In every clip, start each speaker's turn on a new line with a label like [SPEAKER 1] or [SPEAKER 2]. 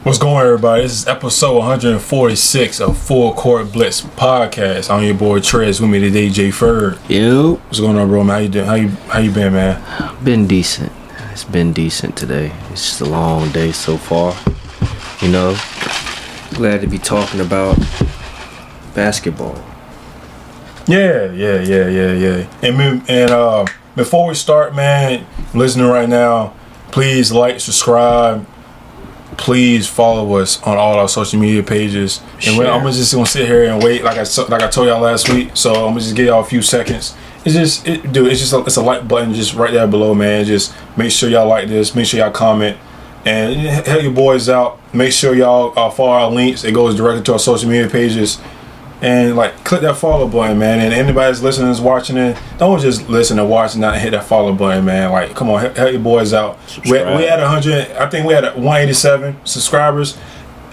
[SPEAKER 1] What's going on, everybody? This is episode 146 of Full Court Blitz podcast. I'm your boy Trez. With me today, Jay Ferg.
[SPEAKER 2] Yo.
[SPEAKER 1] What's going on, bro? Man, how you doing? How you been, man?
[SPEAKER 2] Been decent. It's been decent today. It's just a long day so far. You know, glad to be talking about basketball.
[SPEAKER 1] Yeah. And before we start, man, listening right now, please like, subscribe. Please follow us on all our social media pages. And I'm just gonna sit here and wait, like I told y'all last week. So I'm gonna just give y'all a few seconds. It's a like button just right there below, man. Just make sure y'all like this. Make sure y'all comment and help your boys out. Make sure y'all follow our links. It goes directly to our social media pages. And click that follow button, man. And anybody that's listening, that's watching it, don't just listen and watch and not hit that follow button, man. Come on, help your boys out. We had 100. I think we had 187 subscribers.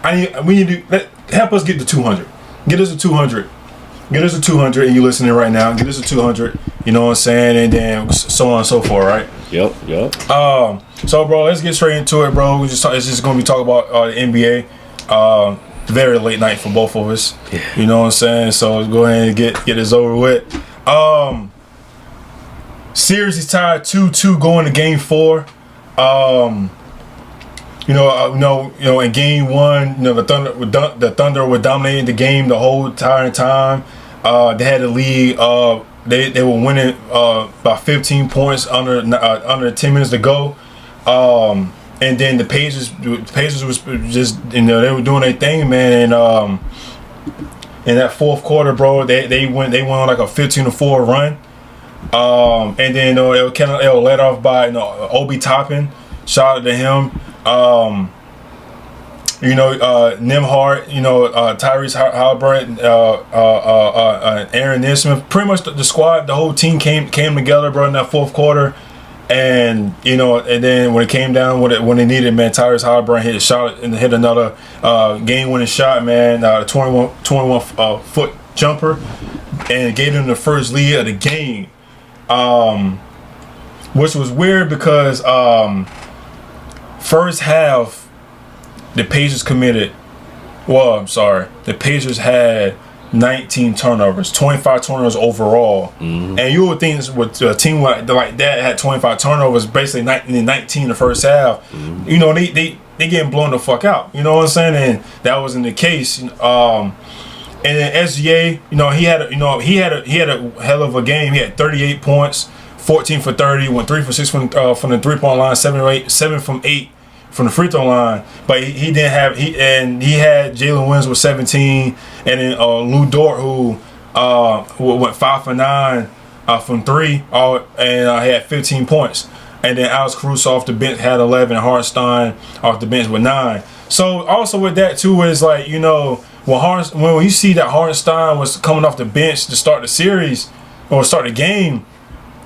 [SPEAKER 1] We need to help us get to 200. Get us to 200. Get us to 200, and you listening right now. Get us to 200. You know what I'm saying? And then so on and so forth, right?
[SPEAKER 2] Yep.
[SPEAKER 1] So, bro, let's get straight into it, bro. It's just gonna be talking about the NBA. Very late night for both of us.
[SPEAKER 2] Yeah.
[SPEAKER 1] You know what I'm saying? So let's go ahead and get this over with. Series is tied 2-2 going to game 4. In game 1, the Thunder were dominating the game the whole entire time. They had the lead. They were winning by 15 points under 10 minutes to go. And then the Pacers was just, they were doing their thing, man. And in that fourth quarter, bro, they went on like a 15-4 run. And then they were led off by Obi Toppin. Shout out to him. Nimhart, Tyrese Halliburton, Aaron Nesmith. Pretty much the squad, the whole team came together, bro, in that fourth quarter. And and then when it came down, when they needed, man, Tyrese Halliburton hit a shot and hit another game-winning shot, man, 21 foot jumper, and gave them the first lead of the game, which was weird because first half the Pacers had 19 turnovers, 25 turnovers overall. Mm-hmm. And you would think with a team like that had 25 turnovers, basically 19 the first half. Mm-hmm. They getting blown the fuck out. You know what I'm saying? And that wasn't the case. And then SGA, he had a hell of a game. He had 38 points, 14 for 30, went 3 for 6 from the 3-point line, 7 from 8 from the free throw line, but he didn't have he had Jalen Williams with 17, and then Lou Dort who went 5 for 9 from 3, and he had 15 points, and then Alex Caruso off the bench had 11, Hartenstein off the bench with 9. So also with that too is when you see that Hartenstein was coming off the bench to start the series or start the game,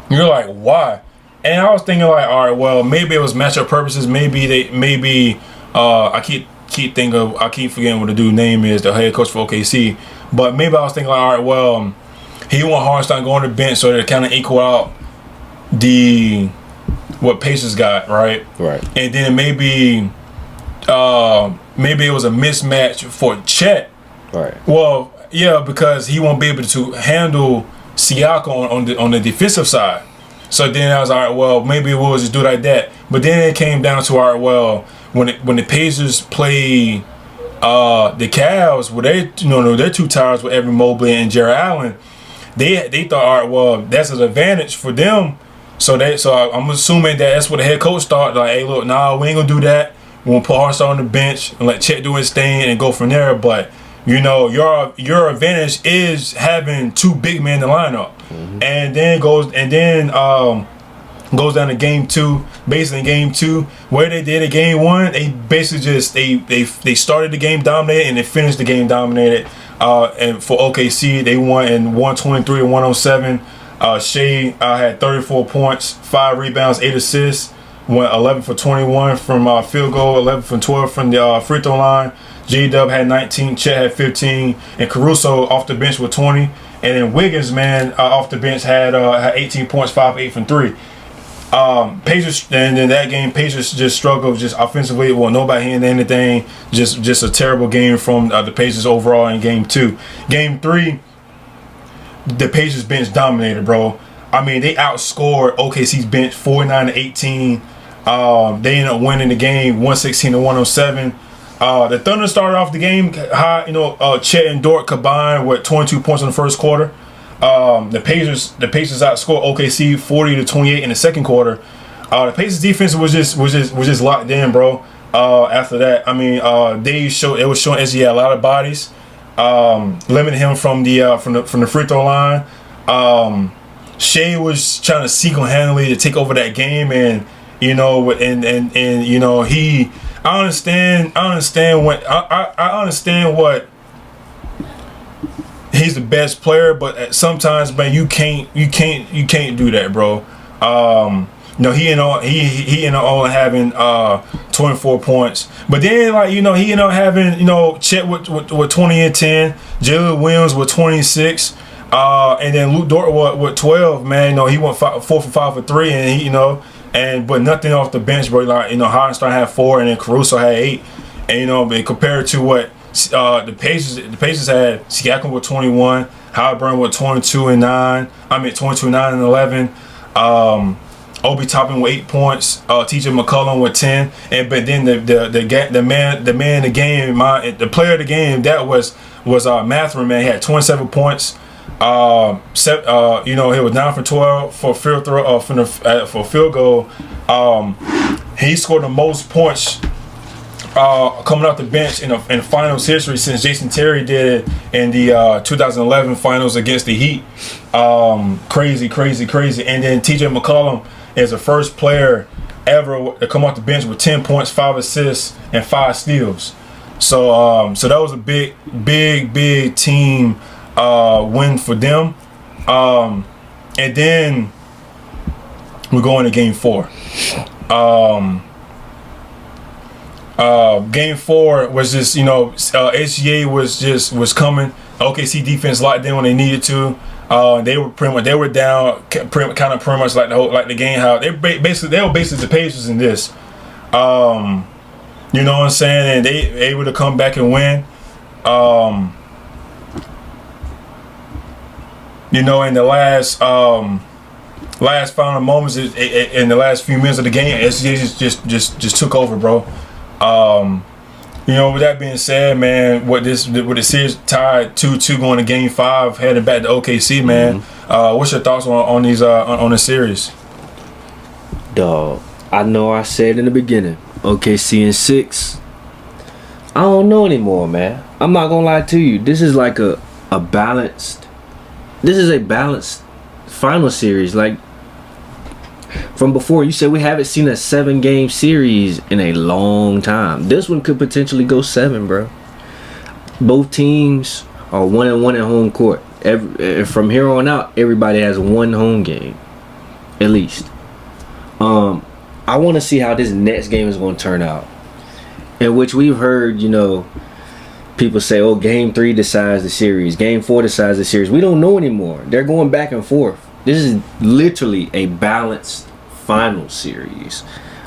[SPEAKER 1] you're like, why? And I was thinking all right, well, maybe it was matchup purposes. I keep forgetting what the dude's name is, the head coach for OKC. But maybe I was thinking all right, well, he want Hartenstein going to the bench so to kind of equal out what Pacers got, right?
[SPEAKER 2] Right.
[SPEAKER 1] And then maybe it was a mismatch for Chet.
[SPEAKER 2] Right.
[SPEAKER 1] Well, yeah, because he won't be able to handle Siakam on the defensive side. So then I was all right, well, maybe we'll just do like that. But then it came down to, all right, well, when the Pacers play the Cavs, well, their two towers with Evan Mobley and Jarrett Allen, they thought, all right, well, that's an advantage for them. So I'm assuming that's what the head coach thought. Like, hey, look, we ain't gonna do that. We'll put Hartenstein on the bench and let Chet do his thing and go from there. But your advantage is having two big men in the lineup. Mm-hmm. And then goes down to game 2. Basically in game 2, where they did in game 1, they basically just they started the game dominated and they finished the game dominated. And for OKC, they won in 123-107. Shea had 34 points, 5 rebounds, 8 assists, went 11 for 21 from field goal, 11 from 12 from the free throw line. J-Dub had 19, Chet had 15, and Caruso off the bench with 20. And then Wiggins, man, off the bench had 18 points, 5 8 from 3. Pacers, and in that game, Pacers just struggled just offensively. Well, nobody hitting anything. Just a terrible game from the Pacers overall in Game 2. Game 3, the Pacers bench dominated, bro. I mean, they outscored OKC's bench 49-18. They ended up winning the game 116-107. The Thunder started off the game high. Chet and Dort combined with 22 points in the first quarter. The Pacers outscored OKC 40-28 in the second quarter. The Pacers defense was just locked in, bro. After that, I mean, it was showing SGA a lot of bodies, limiting him from the free throw line. Shea was trying to single-handedly to take over that game, and I understand what he's the best player, but sometimes, man, you can't do that, bro. He ended up only having 24 points, but then he ended up having Chet with 20 and 10, Jalen Williams with 26. And then Luke Dort with 12, man. He went 4 for 5 for 3, and but nothing off the bench, bro. Hardenstein had 4, and then Caruso had 8, and but compared to what the Pacers had, Siakam with 21, Halliburton with 22 and 9. 9 and 11. Obi Toppin with 8 points. TJ McCollum with 10, but then the man of the game, the player of the game, that was Mathurin, man. He had 27 points. He was 9 for 12 for field throw for field goal. He scored the most points coming off the bench in finals history since Jason Terry did it in the 2011 finals against the Heat. Crazy. And then TJ McCollum is the first player ever to come off the bench with 10 points, 5 assists, and 5 steals. So that was a big team win for them. And then we're going to Game 4. Game 4 was just, SGA was coming. OKC defense locked in when they needed to. They were down pretty much like the game. How they were basically the Pacers in this. You know what I'm saying? And they able to come back and win. In the last final moments, in the last few minutes of the game, SGA just took over, bro. With that being said, man, with the series tied 2-2 going to Game 5, heading back to OKC, man. What's your thoughts on the series?
[SPEAKER 2] Dog, I know I said in the beginning, OKC in 6. I don't know anymore, man. I'm not gonna lie to you. This is like a balanced. This is a balanced final series. Like from before, you said we haven't seen a 7-game series in a long time. This one could potentially go 7, bro. Both teams are 1-1 at home court. From here on out, everybody has one home game, at least. I want to see how this next game is going to turn out, in which we've heard, people say, oh, Game 3 decides the series, Game 4 decides the series. We don't know anymore. They're going back and forth. This is literally a balanced final series.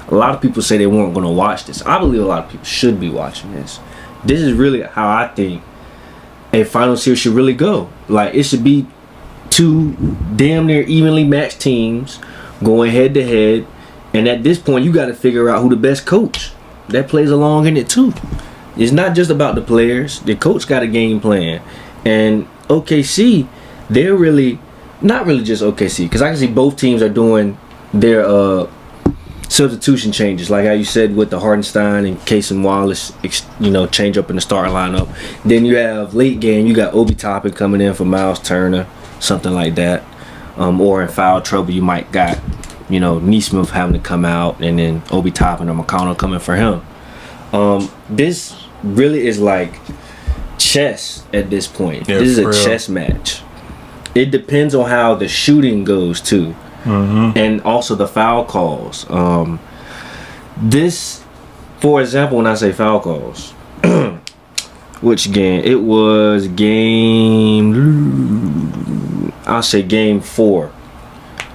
[SPEAKER 2] A lot of people say they weren't going to watch this. I believe a lot of people should be watching this. This is really how I think a final series should really go. Like, it should be 2 damn near evenly matched teams going head to head. And at this point, you got to figure out who the best coach that plays along in it too. It's not just about the players. The coach got a game plan. And OKC, they're really, not really just OKC, because I can see both teams are doing their substitution changes, like how you said with the Hardenstein and Case and Wallace, change up in the starting lineup. Then you have late game, you got Obi Toppin coming in for Miles Turner, something like that. Or in foul trouble, you might got, Neesmith having to come out, and then Obi Toppin or McConnell coming for him. This really is like chess at this point. Yeah, this is a chess match. It depends on how the shooting goes too. Mm-hmm. And also the foul calls. This, for example, when I say foul calls, which game? It was Game 4.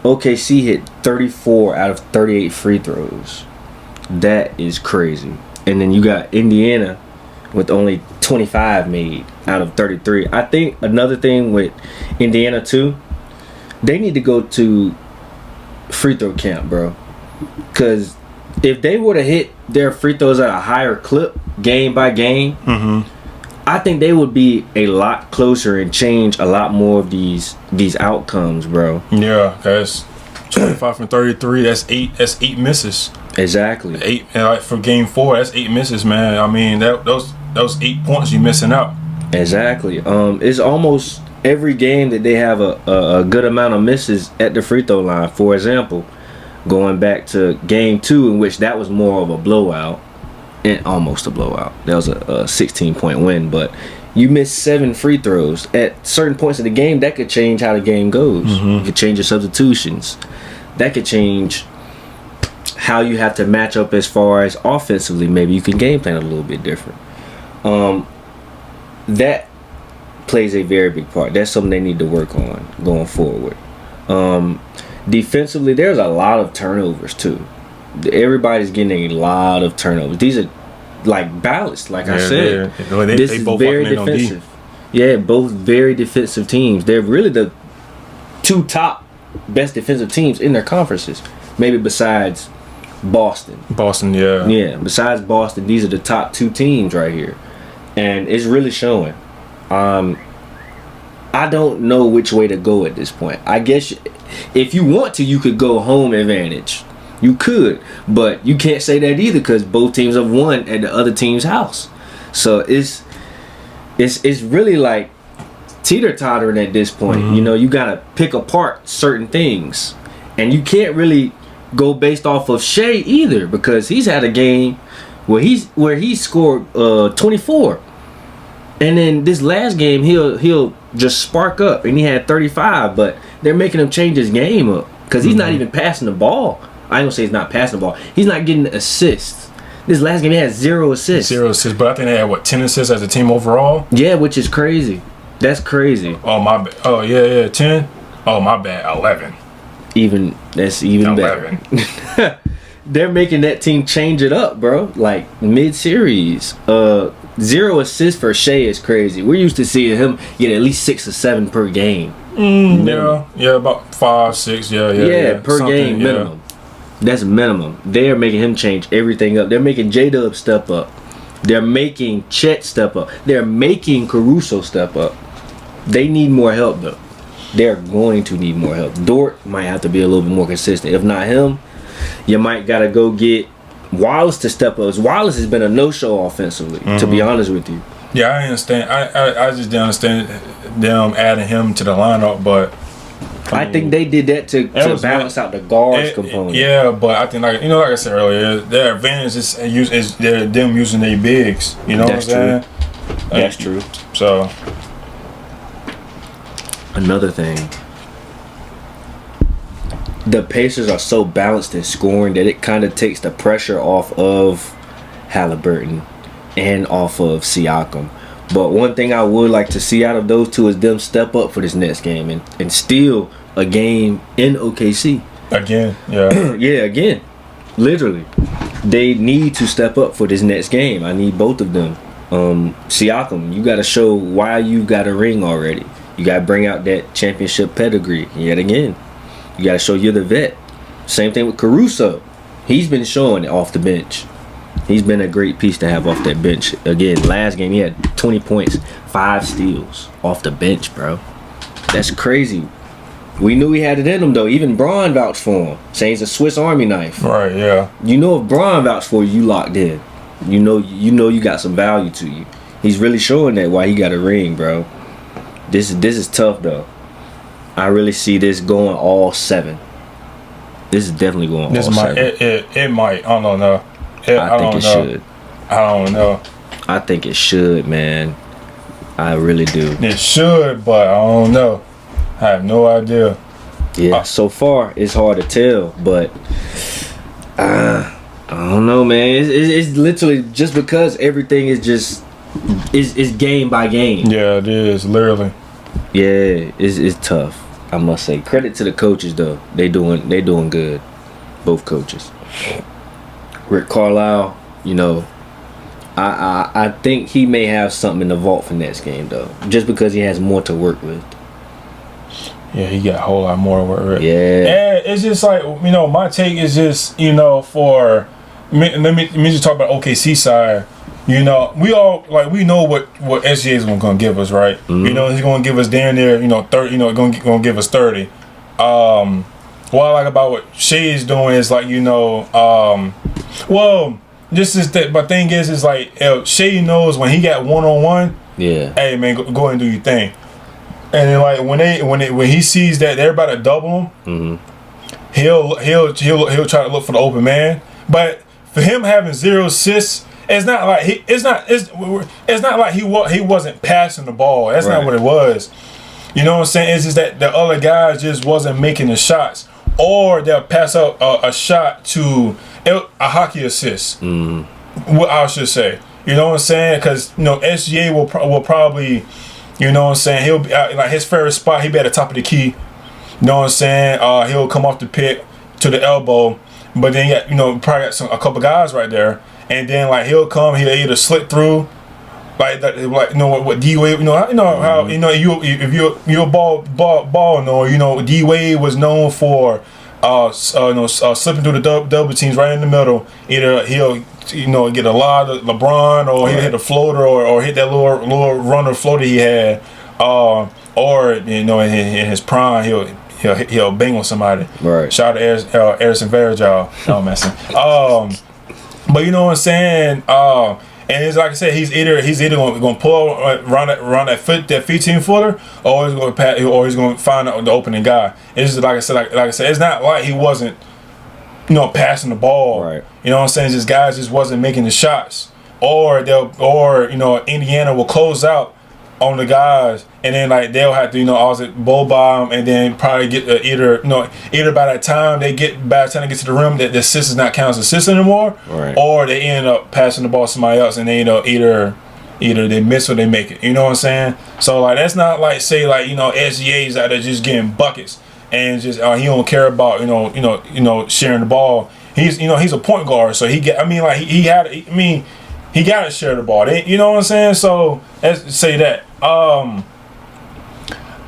[SPEAKER 2] OKC hit 34 out of 38 free throws. That is crazy. And then you got Indiana with only 25 made out of 33. I think another thing with Indiana too, they need to go to free throw camp, bro. Because if they would have hit their free throws at a higher clip, game by game, I think they would be a lot closer and change a lot more of these outcomes, bro.
[SPEAKER 1] Yeah, that's 25 from 33. That's eight misses.
[SPEAKER 2] Exactly.
[SPEAKER 1] 8, and like for game 4, that's 8 misses, man. I mean, those 8 points you missing out.
[SPEAKER 2] Exactly. It's almost every game that they have a good amount of misses at the free throw line. For example, going back to game 2, in which that was more of a blowout, and almost a blowout. That was a 16-point win, but you missed 7 free throws at certain points of the game. That could change how the game goes. It could change your substitutions. That could change how you have to match up as far as offensively. Maybe you can game plan a little bit different. That plays a very big part. That's something they need to work on going forward. Defensively, there's a lot of turnovers too. Everybody's getting a lot of turnovers. These are like balanced, like I said. This is both very defensive. Yeah, both very defensive teams. They're really the 2 top best defensive teams in their conferences. Maybe besides Boston.
[SPEAKER 1] Yeah.
[SPEAKER 2] Yeah, besides Boston, these are the top 2 teams right here. And it's really showing. I don't know which way to go at this point. I guess if you want to, you could go home advantage. You could, but you can't say that either because both teams have won at the other team's house. So it's really like teeter-tottering at this point. You know, you gotta pick apart certain things, and you can't really go based off of Shea either because he's had a game where he scored 24, and then this last game he'll just spark up, and he had 35, but they're making him change his game up because he's not even passing the ball. I don't say he's not passing the ball. He's not getting assists. This last game he had 0 assists.
[SPEAKER 1] 0 assists, but I think they had 10 assists as a team overall.
[SPEAKER 2] Yeah, which is crazy. That's crazy.
[SPEAKER 1] Oh my bad. Oh yeah, 10. Oh my bad, 11.
[SPEAKER 2] That's even 11. Better. They're making that team change it up, bro. Like mid-series. 0 assists for Shea is crazy. We're used to seeing him get at least 6 or 7 per game.
[SPEAKER 1] Yeah, about 5, 6. Yeah,
[SPEAKER 2] per game minimum. That's minimum. They're making him change everything up. They're making J-Dub step up. They're making Chet step up. They're making Caruso step up. They need more help though. They're going to need more help. Dort might have to be a little bit more consistent. If not him, you might gotta go get Wallace to step up. Wallace has been a no-show offensively, to be honest with you.
[SPEAKER 1] Yeah, I understand. I just didn't understand them adding him to the lineup, but
[SPEAKER 2] I think they did that to balance out the guards component.
[SPEAKER 1] Yeah, but I think like I said earlier, their advantage is them using their bigs. You know
[SPEAKER 2] That's
[SPEAKER 1] what I'm saying?
[SPEAKER 2] True. That's true.
[SPEAKER 1] So
[SPEAKER 2] another thing, the Pacers are so balanced in scoring that it kind of takes the pressure off of Halliburton and off of Siakam. But one thing I would like to see out of those two is them step up for this next game and steal a game in OKC.
[SPEAKER 1] Again, yeah.
[SPEAKER 2] Yeah, again. Literally. They need to step up for this next game. I need both of them. Siakam, you got to show why you got a ring already. You got to bring out that championship pedigree yet again. You got to show you're the vet. Same thing with Caruso. He's been showing it off the bench. He's been a great piece to have off that bench. Again, last game he had 20 points, 5 steals off the bench, bro. That's crazy. We knew he had it in him though. Even Braun vouched for him, saying he's a Swiss Army knife.
[SPEAKER 1] Right, yeah.
[SPEAKER 2] You know if Braun vouched for you, you locked in. You know you got some value to you. He's really showing that why he got a ring, bro. This is tough though. I really see this going all 7. This is definitely going all 7.
[SPEAKER 1] It might. I don't know.
[SPEAKER 2] I think it should.
[SPEAKER 1] I don't know.
[SPEAKER 2] I think it should, man. I really do.
[SPEAKER 1] It should, but I don't know. I have no idea.
[SPEAKER 2] Yeah, so far it's hard to tell, but I don't know, man. It's literally just because everything is just is game by game.
[SPEAKER 1] Yeah, it is literally.
[SPEAKER 2] Yeah, it's tough. I must say, credit to the coaches though. They doing good. Both coaches. Rick Carlisle, you know, I think he may have something in the vault for next game though, just because he has more to work with.
[SPEAKER 1] Yeah, he got a whole lot more to work with.
[SPEAKER 2] Yeah.
[SPEAKER 1] And it's just like, you know, my take is just, you know, let me just talk about OKC side. You know, we know what SGA is going to give us, right? Mm-hmm. You know, he's going to give us down there, you know, 30. You know, going to give us 30. What I like about what Shea is doing is like, you know, this is that. But thing is like Shea knows when he got 1-on-1. Yeah. Hey man, go ahead and do your thing. And then like when he sees that they're about to double him, he'll try to look for the open man. But for him having 0 assists, it's not like he wasn't passing the ball. That's not what it was. You know what I'm saying? It's just that the other guys just wasn't making the shots, or they'll pass up a shot to a hockey assist. What I should say. You know what I'm saying? Because you know SGA will probably. You know what I'm saying? He'll be like his favorite spot. He'll be at the top of the key. You know what I'm saying? He'll come off the pick to the elbow, but then you know probably got a couple guys right there, and then like he'll either slip through, like that, like you know what D Wade. You know how you know if you're a ball, you know D Wade was known for slipping through the double teams right in the middle. Either he'll get a lot of LeBron, or he'll hit a floater, or hit that little runner floater he had, or you know in his prime he'll bang on somebody. Right. Shout out to Harrison Varejao. No messing. But you know what I'm saying. And it's like I said, he's either going to pull around that 15 footer, or he's going to pass, or he's going to find the opening guy. It's just like I said, it's not like he wasn't, you know, passing the ball. Right. You know what I'm saying? Just guys just wasn't making the shots, or you know Indiana will close out on the guys, and then like they'll have to also bowl bomb, and then probably get either by the time they get to the rim that the assist is not counted as assist anymore, right. Or they end up passing the ball to somebody else, and then either they miss or they make it. You know what I'm saying? So like that's not like say like SGA's out there just getting buckets and just he don't care about sharing the ball. He's a point guard, so he got to share the ball. You know what I'm saying? So let's say that.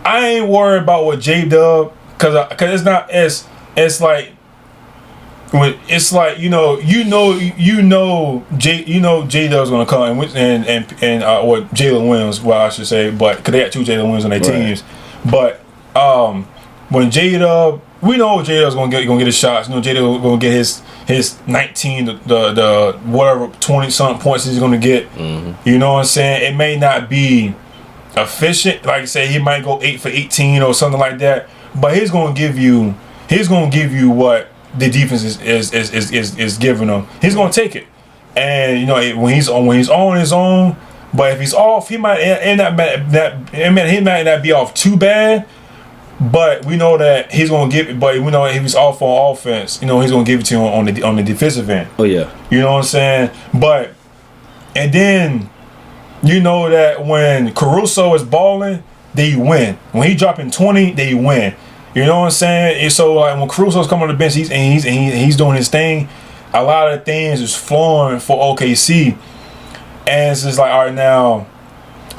[SPEAKER 1] I ain't worried about what J-Dub, cause it's not it's like when it's like J-Dub's gonna come and or Jalen Williams, well I should say, but cause they got 2 Jalen Williams on their teams, but when J-Dub, we know J-Dub's gonna get his shots. J-Dub gonna get his 19 the whatever 20-something points he's gonna get. Mm-hmm. You know what I'm saying? It may not be efficient, like I say, he might go 8 for 18 or something like that, but he's gonna give you what the defense is giving him. He's gonna take it, and when he's on his own. But if he's off, he might not be off too bad. But we know that he's gonna give it. But we know if he's off on offense, he's gonna give it to you on the defensive end. Oh yeah, you know what I'm saying. But and then that when Caruso is balling, they win. When he dropping 20, they win. You know what I'm saying. And so like when Caruso's coming on the bench, he's doing his thing. A lot of things is flowing for OKC, and it's just like, all right, now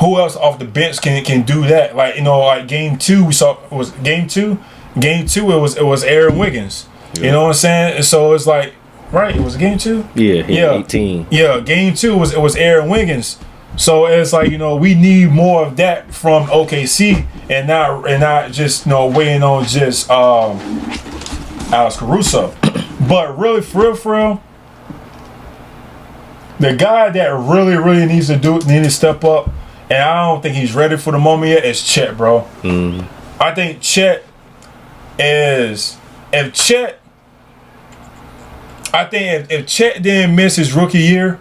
[SPEAKER 1] who else off the bench can do that? Like like game 2 we saw it was game 2. Game 2 it was Aaron Wiggins. Yeah. You know what I'm saying? So it's like right, it was game 2. Yeah, 18. Yeah, game 2 it was Aaron Wiggins. So it's like we need more of that from OKC and not just waiting on just Alex Caruso. But really for real, the guy that really needs to step up, and I don't think he's ready for the moment yet, is Chet, bro. Mm. I think Chet if Chet didn't miss his rookie year,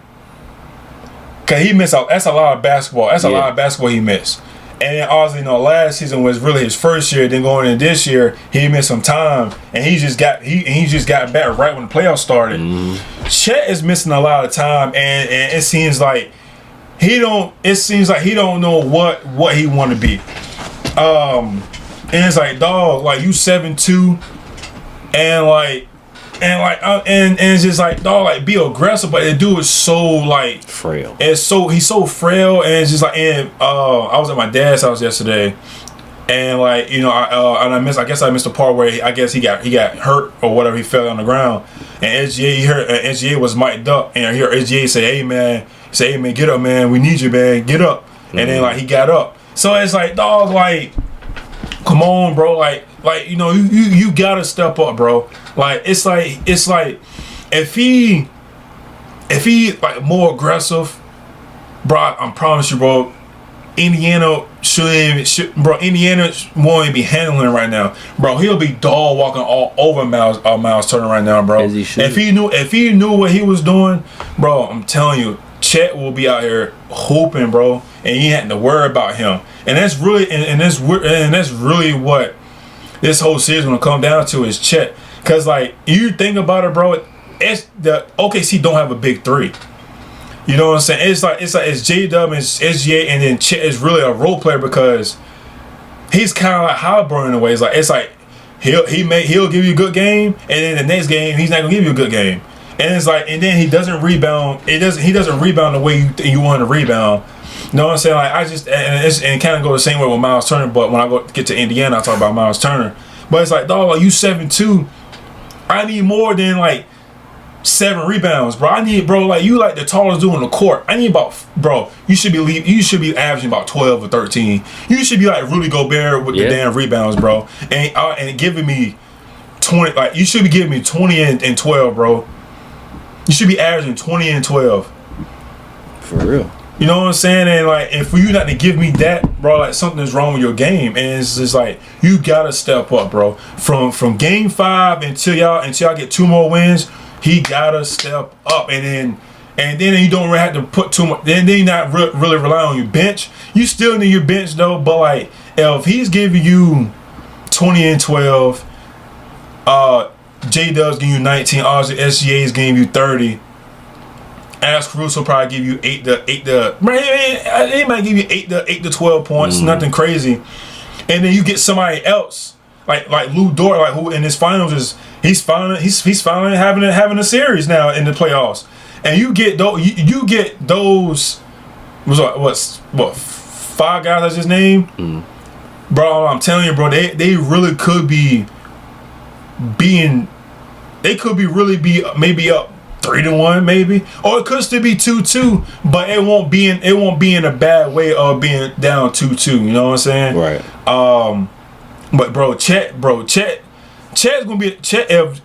[SPEAKER 1] cause he missed out. That's a lot of basketball. That's a lot of basketball he missed. And then obviously, last season was really his first year. Then going into this year, he missed some time, and he just got back right when the playoffs started. Mm. Chet is missing a lot of time, and it seems like he don't know what he want to be. And it's like, dog, like you 7'2", and it's just like, dog, like be aggressive, but the dude is so like
[SPEAKER 2] frail.
[SPEAKER 1] He's so frail, and it's just like, and I was at my dad's house yesterday, and like, you know, I guess I missed the part where I guess he got hurt or whatever, he fell on the ground, and SGA was mic'd up, and I hear SGA say, hey man, get up man, we need you man, get up, and then like he got up, so it's like, dog, like come on bro, like you know, you gotta step up, bro. Like it's like if he like more aggressive, bro, I promise you, bro, Indiana Indiana won't even be handling right now, bro. He'll be dog walking all over Miles Turner right now, bro.
[SPEAKER 2] As he should.
[SPEAKER 1] If he knew what he was doing, bro, I'm telling you, Chet will be out here hooping, bro, and you ain't had to worry about him. And that's really and that's really what this whole series gonna come down to is Chet. Cause like you think about it, bro, it's the OKC don't have a big three. You know what I'm saying? It's J-Dub and SGA, and then Chet is really a role player because he's kind of like Halliburton in a way. It's like he'll give you a good game, and then the next game he's not gonna give you a good game. And it's like, and then he doesn't rebound. He doesn't rebound the way you want him to rebound. You know what I'm saying? Like and kind of go the same way with Miles Turner. But when I get to Indiana, I talk about Miles Turner. But it's like, dog, like you 7'2", I need more than like 7 rebounds, bro. I need, bro, like you like the tallest dude on the court. I need about, bro. You should be averaging about 12 or 13. You should be like Rudy Gobert with the damn rebounds, bro. And giving me 20. Like you should be giving me 20 and 12, bro. You should be averaging 20 and 12.
[SPEAKER 2] For real.
[SPEAKER 1] You know what I'm saying? And like, and for you not to give me that, bro, like something's wrong with your game. And it's just like you gotta step up, bro. From game 5 until y'all get 2 more wins, he gotta step up. And then you don't really have to put too much. Then you not really rely on your bench. You still need your bench though. But like, if he's giving you 20 and 12, J-Dub's giving you 19, obviously SGA is giving you 30. As Caruso probably give you 8 to he might give you 8 to 12 points, nothing crazy. And then you get somebody else like Lou Dort, like who in his finals he's finally having a series now in the playoffs. And you get those what 5 guys I just named, bro. I'm telling you, bro, they really could be maybe up 3-1 maybe, or it could still be 2-2, but it won't be in a bad way of being down 2-2. You know what I'm saying?
[SPEAKER 2] Right.
[SPEAKER 1] But Chet's gonna be Chet. If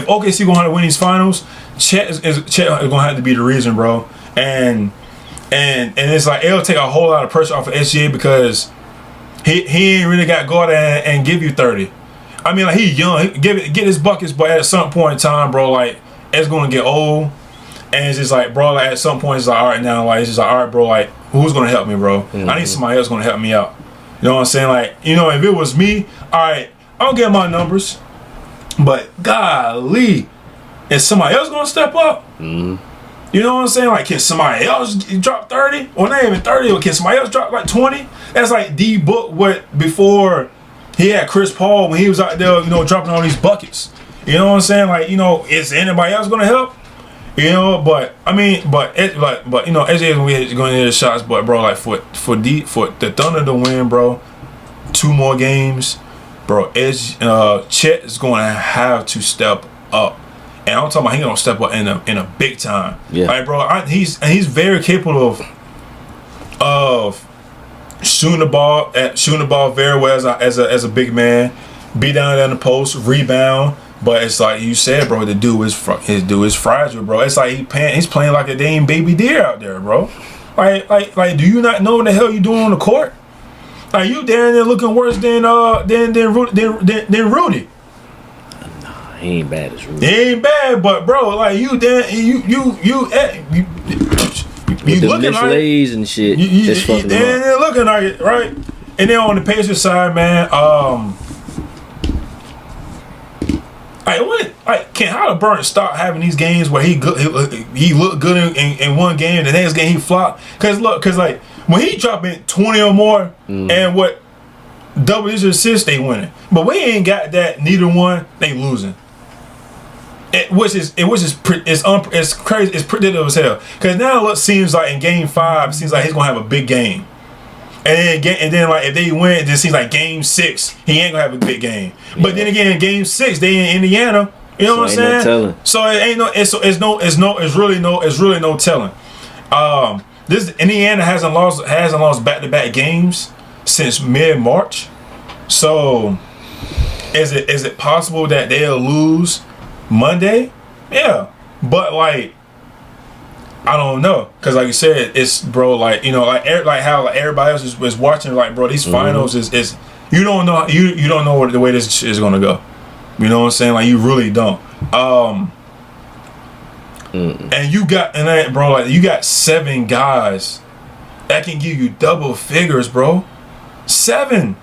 [SPEAKER 1] OKC gonna have to win these finals, Chet is gonna have to be the reason, bro. And it's like it'll take a whole lot of pressure off of SGA because he ain't really got to go out and give you 30. I mean, like he's young, get his buckets, but at some point in time, bro, like. It's gonna get old, and it's just like, bro, like at some point it's like, all right, now, like it's just like, all right, bro, like who's gonna help me, bro? I need somebody else gonna help me out. You know what I'm saying? Like, you know, if it was me, all right, I don't get my numbers, but golly, is somebody else gonna step up? You know what I'm saying? Like, can somebody else drop 30, or not even 30, or can somebody else drop like 20? That's like D Book before he had Chris Paul when he was out there, you know, dropping all these buckets. You know what I'm saying? Like, you know, is anybody else gonna help? You know, but I mean, but you know, AJ is going to hit the shots, but bro, like for the Thunder to win, bro, 2 more games, bro, Chet is going to have to step up, and I'm talking about he's gonna step up in a big time. Yeah, like bro, he's very capable of shooting the ball very well as a big man, be down there in the post, rebound. But it's like you said, bro, his dude is fragile, bro. It's like he's playing like a damn baby deer out there, bro. Like, do you not know what the hell you doing on the court? Like, you down there looking worse than Rudy.
[SPEAKER 2] Nah, he ain't bad as Rudy.
[SPEAKER 1] He ain't bad, but bro, like you looking like
[SPEAKER 2] Lays and shit.
[SPEAKER 1] You looking like it, right? And then on the Pacers side, man, can Halliburton start having these games where he looked good in one game, the next game he flopped? Cause like when he dropping 20 or more, and what double-digit assists, they winning. But we ain't got that. Neither one, they losing. It's crazy. It's predictable as hell. Because now it seems like in Game 5, it seems like he's gonna have a big game. And then like if they win, it just seems like Game 6, he ain't gonna have a big game. Yeah. But then again, in Game 6, they in Indiana. You know what I'm saying? No telling. So it ain't no. It's really no telling. This Indiana hasn't lost back-to-back games since mid-March. So is it possible that they'll lose Monday? Yeah, but like I don't know, cause like you said, it's bro, like you know, like how like everybody else is watching, like bro, these finals is you don't know what the way this is gonna go. You know what I'm saying? Like you really don't. And you got bro, like you got 7 guys that can give you double figures, bro. 7.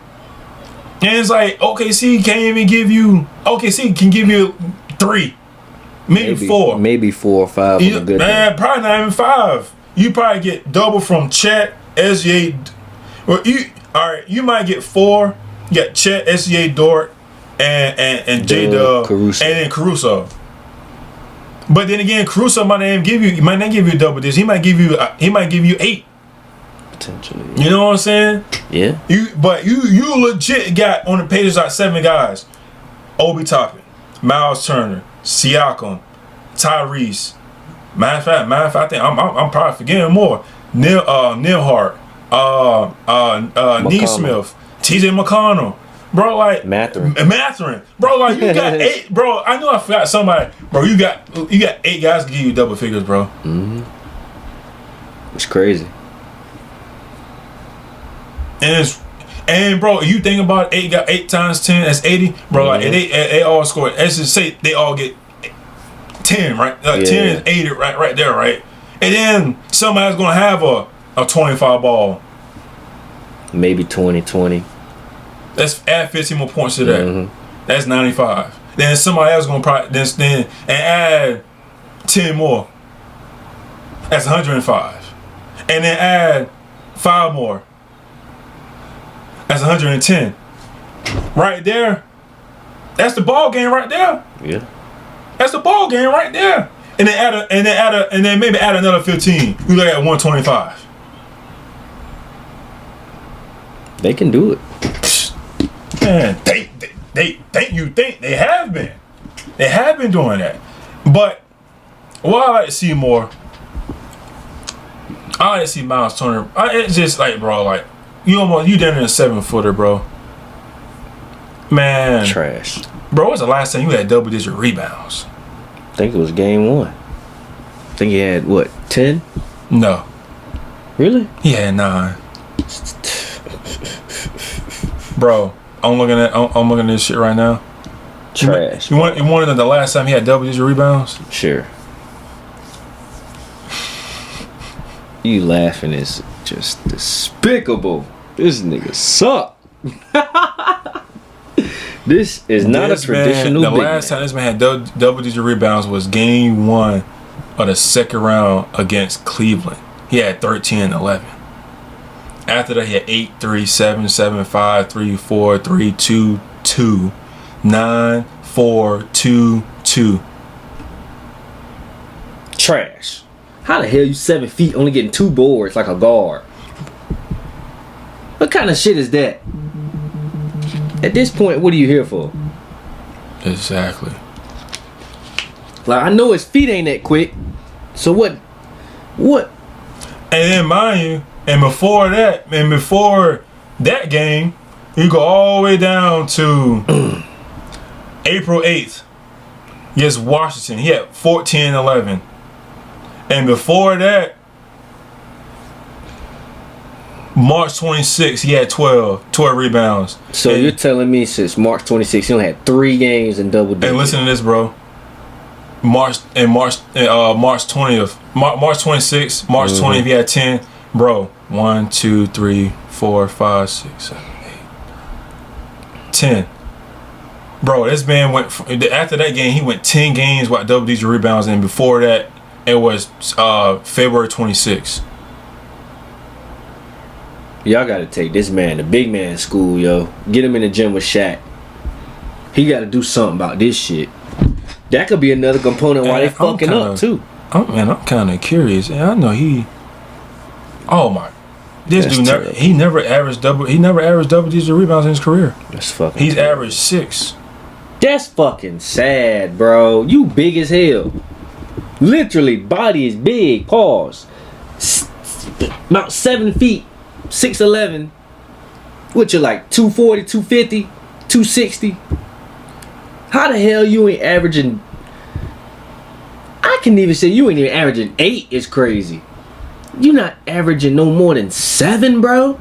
[SPEAKER 1] And it's like OKC can't even give you. OKC can give you 3, maybe 4,
[SPEAKER 2] maybe 4 or 5.
[SPEAKER 1] Probably not even 5. You probably get double from Chet, SGA. Well, you might get 4. You got Chet, SGA, Dort, and J Dub, and then Caruso. But then again, Caruso might not give you double this. He might give you 8.
[SPEAKER 2] Potentially.
[SPEAKER 1] You know what I'm saying?
[SPEAKER 2] Yeah.
[SPEAKER 1] You legit got on the pages like 7 guys: Obi Toppin, Miles Turner, Siakam, Tyrese. Matter of fact, I think I'm probably forgetting more. Nembhard, Neesmith, T.J. McConnell. Bro, like Mathurin. Bro, like you got 8. Bro, I know I forgot somebody. Bro, you got 8 guys to give you double figures, bro.
[SPEAKER 2] It's crazy.
[SPEAKER 1] And bro, you think about 8 times 10, that's 80. Bro, like they all score. Let's just say they all get 10, right? 10 is 80 right there, right? And then somebody's gonna have a 25 ball.
[SPEAKER 2] Maybe 20.
[SPEAKER 1] Let's add 15 more points to that. That's 95. Then somebody else gonna probably then and add 10 more. That's 105. And then add 5 more. That's 110. Right there. That's the ball game right there.
[SPEAKER 2] Yeah.
[SPEAKER 1] That's the ball game right there. And then maybe add another 15. You look at 125.
[SPEAKER 2] They can do it.
[SPEAKER 1] Man, they have been. They have been doing that. But what I like to see more, I like to see Miles Turner. It's just like, bro, like you down in a 7-footer, bro. Man,
[SPEAKER 2] trash.
[SPEAKER 1] Bro, what's the last time you had double-digit rebounds?
[SPEAKER 2] I think it was game 1. I think he had what, 10?
[SPEAKER 1] No.
[SPEAKER 2] Really?
[SPEAKER 1] He had 9. Bro, I'm looking at this shit right now.
[SPEAKER 2] Trash.
[SPEAKER 1] You want to know the last time he had double-digit rebounds?
[SPEAKER 2] Sure. You laughing is just despicable. This nigga suck. This is not a traditional
[SPEAKER 1] The last time this man had double-digit rebounds was game 1 of the second round against Cleveland. He had 13 and 11. After that, he had 8, 3, 7, 7, 5, 3, 4, 3, 2, 2, 9, 4, 2, 2.
[SPEAKER 2] Trash. How the hell you 7 feet only getting 2 boards like a guard? What kind of shit is that? At this point, what are you here for?
[SPEAKER 1] Exactly.
[SPEAKER 2] Like, I know his feet ain't that quick. So what? And
[SPEAKER 1] then mind you, before that game, you go all the way down to April 8th. Yes, Washington. He had 14 and 11. And before that, March 26th, he had 12 rebounds.
[SPEAKER 2] So you're telling me since March 26th, he only had 3 games in double digits.
[SPEAKER 1] And listen to this, bro. March 20th, March 26th, March 20th, he had 10. Bro, 1, 2, 3, 4, 5, 6, 7, 8, 10. Bro, this man went after that game. He went 10 games with double-digit rebounds, and before that, it was February 26th.
[SPEAKER 2] Y'all gotta take this man to big man school, yo. Get him in the gym with Shaq. He gotta do something about this shit. That could be another component why they fucking up too.
[SPEAKER 1] I'm kind of curious. And I know he. Oh my. This dude never averaged double digit rebounds in his career.
[SPEAKER 2] That's fucking.
[SPEAKER 1] He's averaged 6.
[SPEAKER 2] That's fucking sad, bro. You big as hell. Literally, body is big. Pause. About 7 feet, 6'11". What you like? 240, 250, 260. How the hell you ain't averaging? I can even say you ain't even averaging 8 is crazy. You not averaging no more than 7, bro.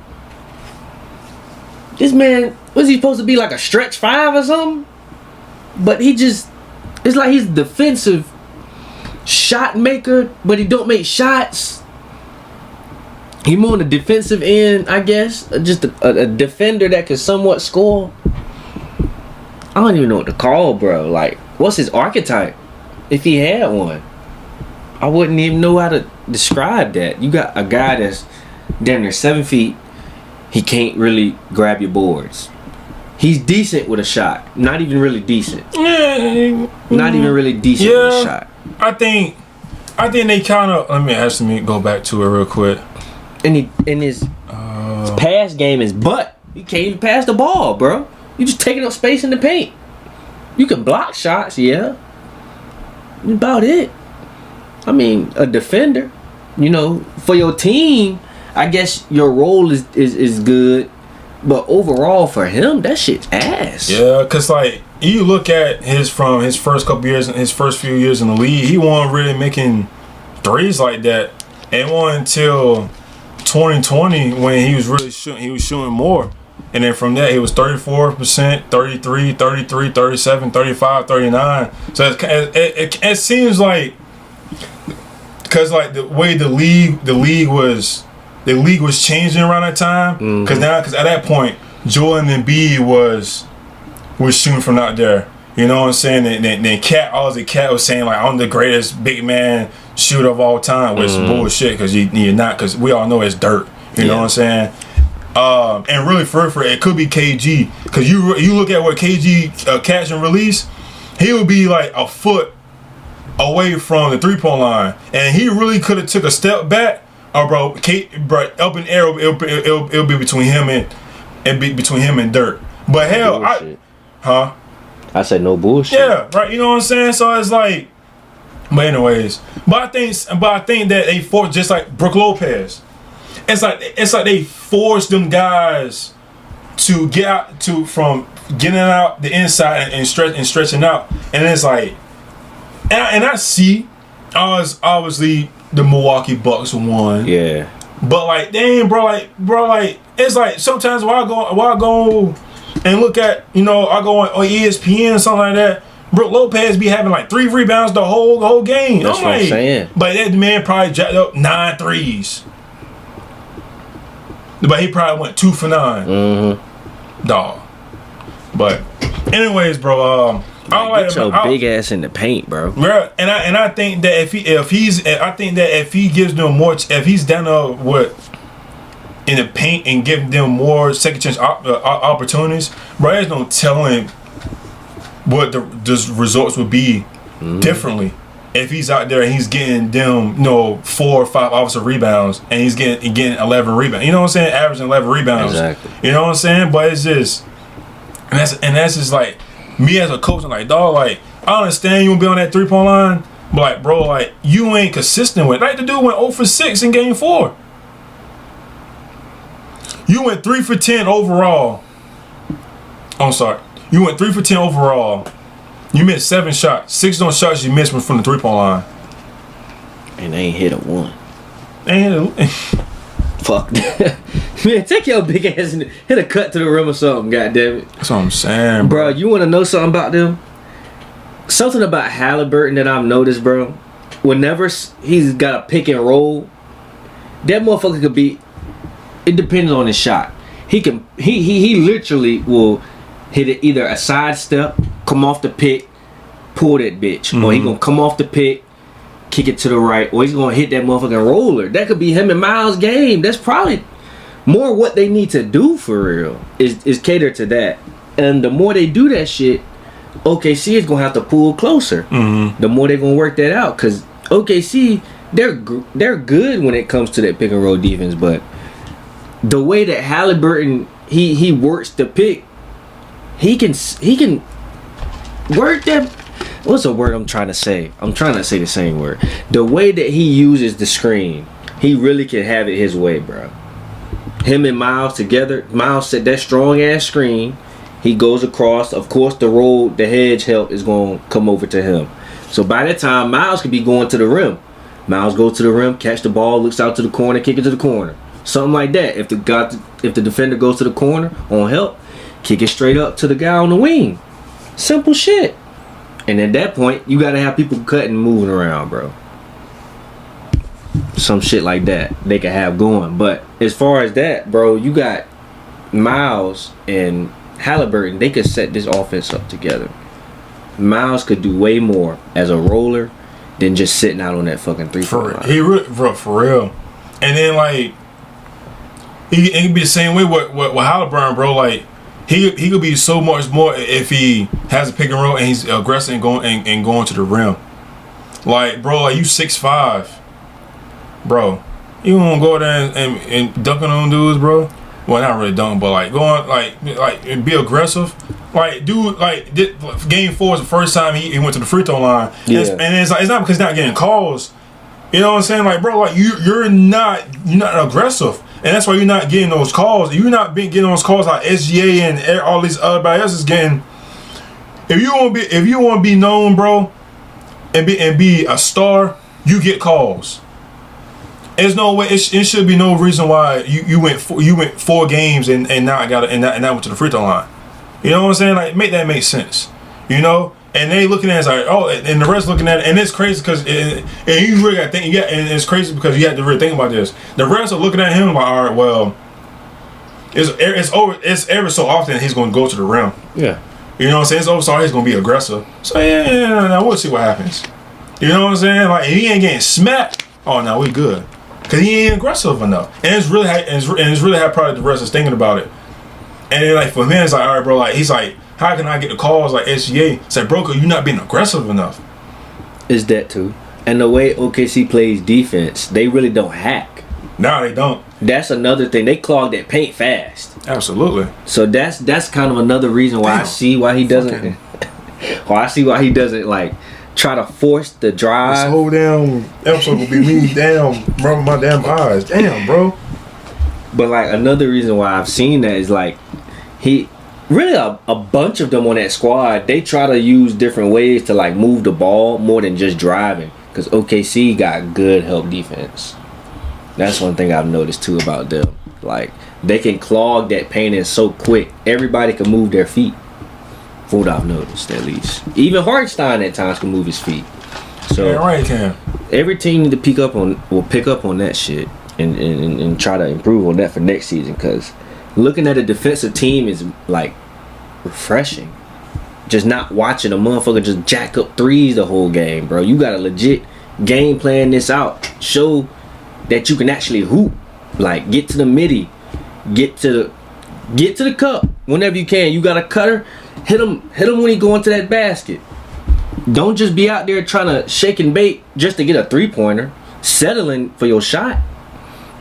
[SPEAKER 2] This man, was he supposed to be like a stretch 5 or something? But he just, it's like he's a defensive shot maker, but he don't make shots. He more on the defensive end, I guess. Just a defender that can somewhat score. I don't even know what to call, bro. Like, what's his archetype? If he had one, I wouldn't even know how to describe that. You got a guy that's damn near 7 feet. He can't really grab your boards. He's decent with a shot. Not even really decent. Not even really decent with a shot.
[SPEAKER 1] I think they kind of. Let me go back to it real quick.
[SPEAKER 2] And his pass game is butt. You can't even pass the ball, bro. You just taking up space in the paint. You can block shots, yeah. That's about it. I mean, a defender, you know, for your team, I guess your role is good, but overall for him, that shit's ass.
[SPEAKER 1] Yeah, cause like you look at his first couple years and his first few years in the league, he wasn't really making threes like that. It wasn't until 2020 when he was really shooting more. And then from that, he was 34%, 33, 37, 35, 39. So it seems like, because like the way the league was changing around that time. Because at that point, Joel Embiid was shooting from out there. You know what I'm saying? Then Cat was saying like, I'm the greatest big man shooter of all time, which is bullshit because you're not, because we all know it's dirt. You know what I'm saying? And really for it could be KG, because you look at what KG catch and release, he would be like a foot away from the 3-point line, and he really could have took a step back. Bro, up in air, it'll be between him and dirt. But hell,
[SPEAKER 2] I said no bullshit.
[SPEAKER 1] Yeah, right. You know what I'm saying? So it's like, but anyways, but I think that they forced, just like Brook Lopez. It's like they forced them guys to get out from getting out the inside and stretching out, and it's like, and I see, obviously the Milwaukee Bucks won.
[SPEAKER 2] Yeah.
[SPEAKER 1] But like, damn, bro, it's like sometimes when I go and look at, you know, I go on ESPN or something like that, Brook Lopez be having like 3 rebounds the whole game.
[SPEAKER 2] That's what I'm saying.
[SPEAKER 1] But that man probably jacked up 9 threes. But he probably went 2 for 9. Dog. But anyways, bro,
[SPEAKER 2] get your big ass in the paint, bro.
[SPEAKER 1] Bro, and I think that if he gives them more, if he's down with in the paint and giving them more second chance opportunities, bro, there's no telling what the results would be differently if he's out there and he's getting them, you know, 4 or 5 offensive rebounds and he's getting 11 rebounds. You know what I'm saying? Averaging 11 rebounds.
[SPEAKER 2] Exactly.
[SPEAKER 1] You know what I'm saying? But it's just, and that's just like, me as a coach, I'm like, dog, like, I understand you won't be on that 3-point line, but like, bro, like, you ain't consistent with it. Like the dude went 0 for 6 in game 4. You went 3 for 10 overall. I'm sorry. You went 3 for 10 overall. You missed 7 shots. 6 of those shots you missed were from the 3-point line.
[SPEAKER 2] And they ain't hit a 1.
[SPEAKER 1] And
[SPEAKER 2] fuck that. Man, take your big ass and hit a cut to the rim or something, goddammit.
[SPEAKER 1] That's what I'm saying, bro.
[SPEAKER 2] You want to know something about them? Something about Halliburton that I've noticed, bro. Whenever he's got a pick and roll, that motherfucker could be, it depends on his shot. He literally will hit it, either a sidestep, come off the pick, pull that bitch. Or he gonna come off the pick, kick it to the right, or he's gonna hit that motherfucking roller. That could be him and Miles' game. That's probably more what they need to do for real is cater to that. And the more they do that shit, OKC is gonna have to pull closer. The more they're gonna work that out, because OKC they're good when it comes to that pick and roll defense, but the way that Halliburton he works the pick, he can work that. What's the word I'm trying to say? I'm trying to say the same word. The way that he uses the screen, he really can have it his way, bro. Him and Miles together, Miles set that strong ass screen. He goes across. Of course, the hedge help is going to come over to him. So by that time, Miles could be going to the rim. Miles goes to the rim, catch the ball, looks out to the corner, kick it to the corner. Something like that. If the defender goes to the corner on help, kick it straight up to the guy on the wing. Simple shit. And at that point, you gotta have people cutting and moving around, bro. Some shit like that they can have going. But as far as that, bro, you got Miles and Halliburton. They could set this offense up together. Miles could do way more as a roller than just sitting out on that fucking 3-point line.
[SPEAKER 1] He really, bro, for real. And then like, it can be the same way with Halliburton, bro. Like, He could be so much more if he has a pick and roll and he's aggressive and going to the rim. Like, bro, like you 6'5", bro. You gonna go there and dunking on dudes, bro? Well, not really dunking, but like going like be aggressive. Like, dude, like game 4 is the first time he went to the free throw line. Yeah. And it's not because he's not getting calls. You know what I'm saying? Like, bro, like you're not aggressive. And that's why you're not getting those calls. You're not getting those calls like SGA and all these other else is getting. If you want to be known, bro, and be a star, you get calls. There's no way. It should be no reason why you went 4 games and not went to the free throw line. You know what I'm saying? Like, make that make sense. You know. And they looking at it, it's like, oh, and the rest looking at it, and it's crazy because, and you really got to think, yeah, and it's crazy because you have to really think about this. The rest are looking at him like, all right, well, it's ever so often he's going to go to the rim. Yeah. You know what I'm saying? It's over so he's going to be aggressive. So, yeah, we'll see what happens. You know what I'm saying? Like, if he ain't getting smacked, oh, no, we good. Because he ain't aggressive enough. And it's really how probably the rest is thinking about it. And then, like, for him, it's like, all right, bro, like, he's like, how can I get the calls like SGA? It's like, bro, cause you're not being aggressive enough.
[SPEAKER 2] Is that too? And the way OKC plays defense, they really don't hack.
[SPEAKER 1] No, they don't.
[SPEAKER 2] That's another thing. They clog that paint fast.
[SPEAKER 1] Absolutely.
[SPEAKER 2] So that's kind of another reason why I see why he doesn't. I see why he doesn't like try to force the drive.
[SPEAKER 1] This whole damn episode will be me damn rubbing my damn eyes. Damn, bro.
[SPEAKER 2] But like another reason why I've seen that is like he. Really, a bunch of them on that squad, they try to use different ways to like move the ball more than just driving. Because OKC got good help defense. That's one thing I've noticed too about them. Like, they can clog that paint in so quick. Everybody can move their feet. From what I've noticed, at least. Even Hartenstein at times can move his feet. So
[SPEAKER 1] yeah, right, can.
[SPEAKER 2] Every team need to pick up on that shit and try to improve on that for next season. Because looking at a defensive team is like refreshing. Just not watching a motherfucker just jack up threes the whole game, bro. You gotta legit game plan this out. Show that you can actually hoop. Like, get to the midi, get to the cup whenever you can. You got a cutter, hit him when he go into that basket. Don't just be out there trying to shake and bake just to get a 3-pointer, settling for your shot.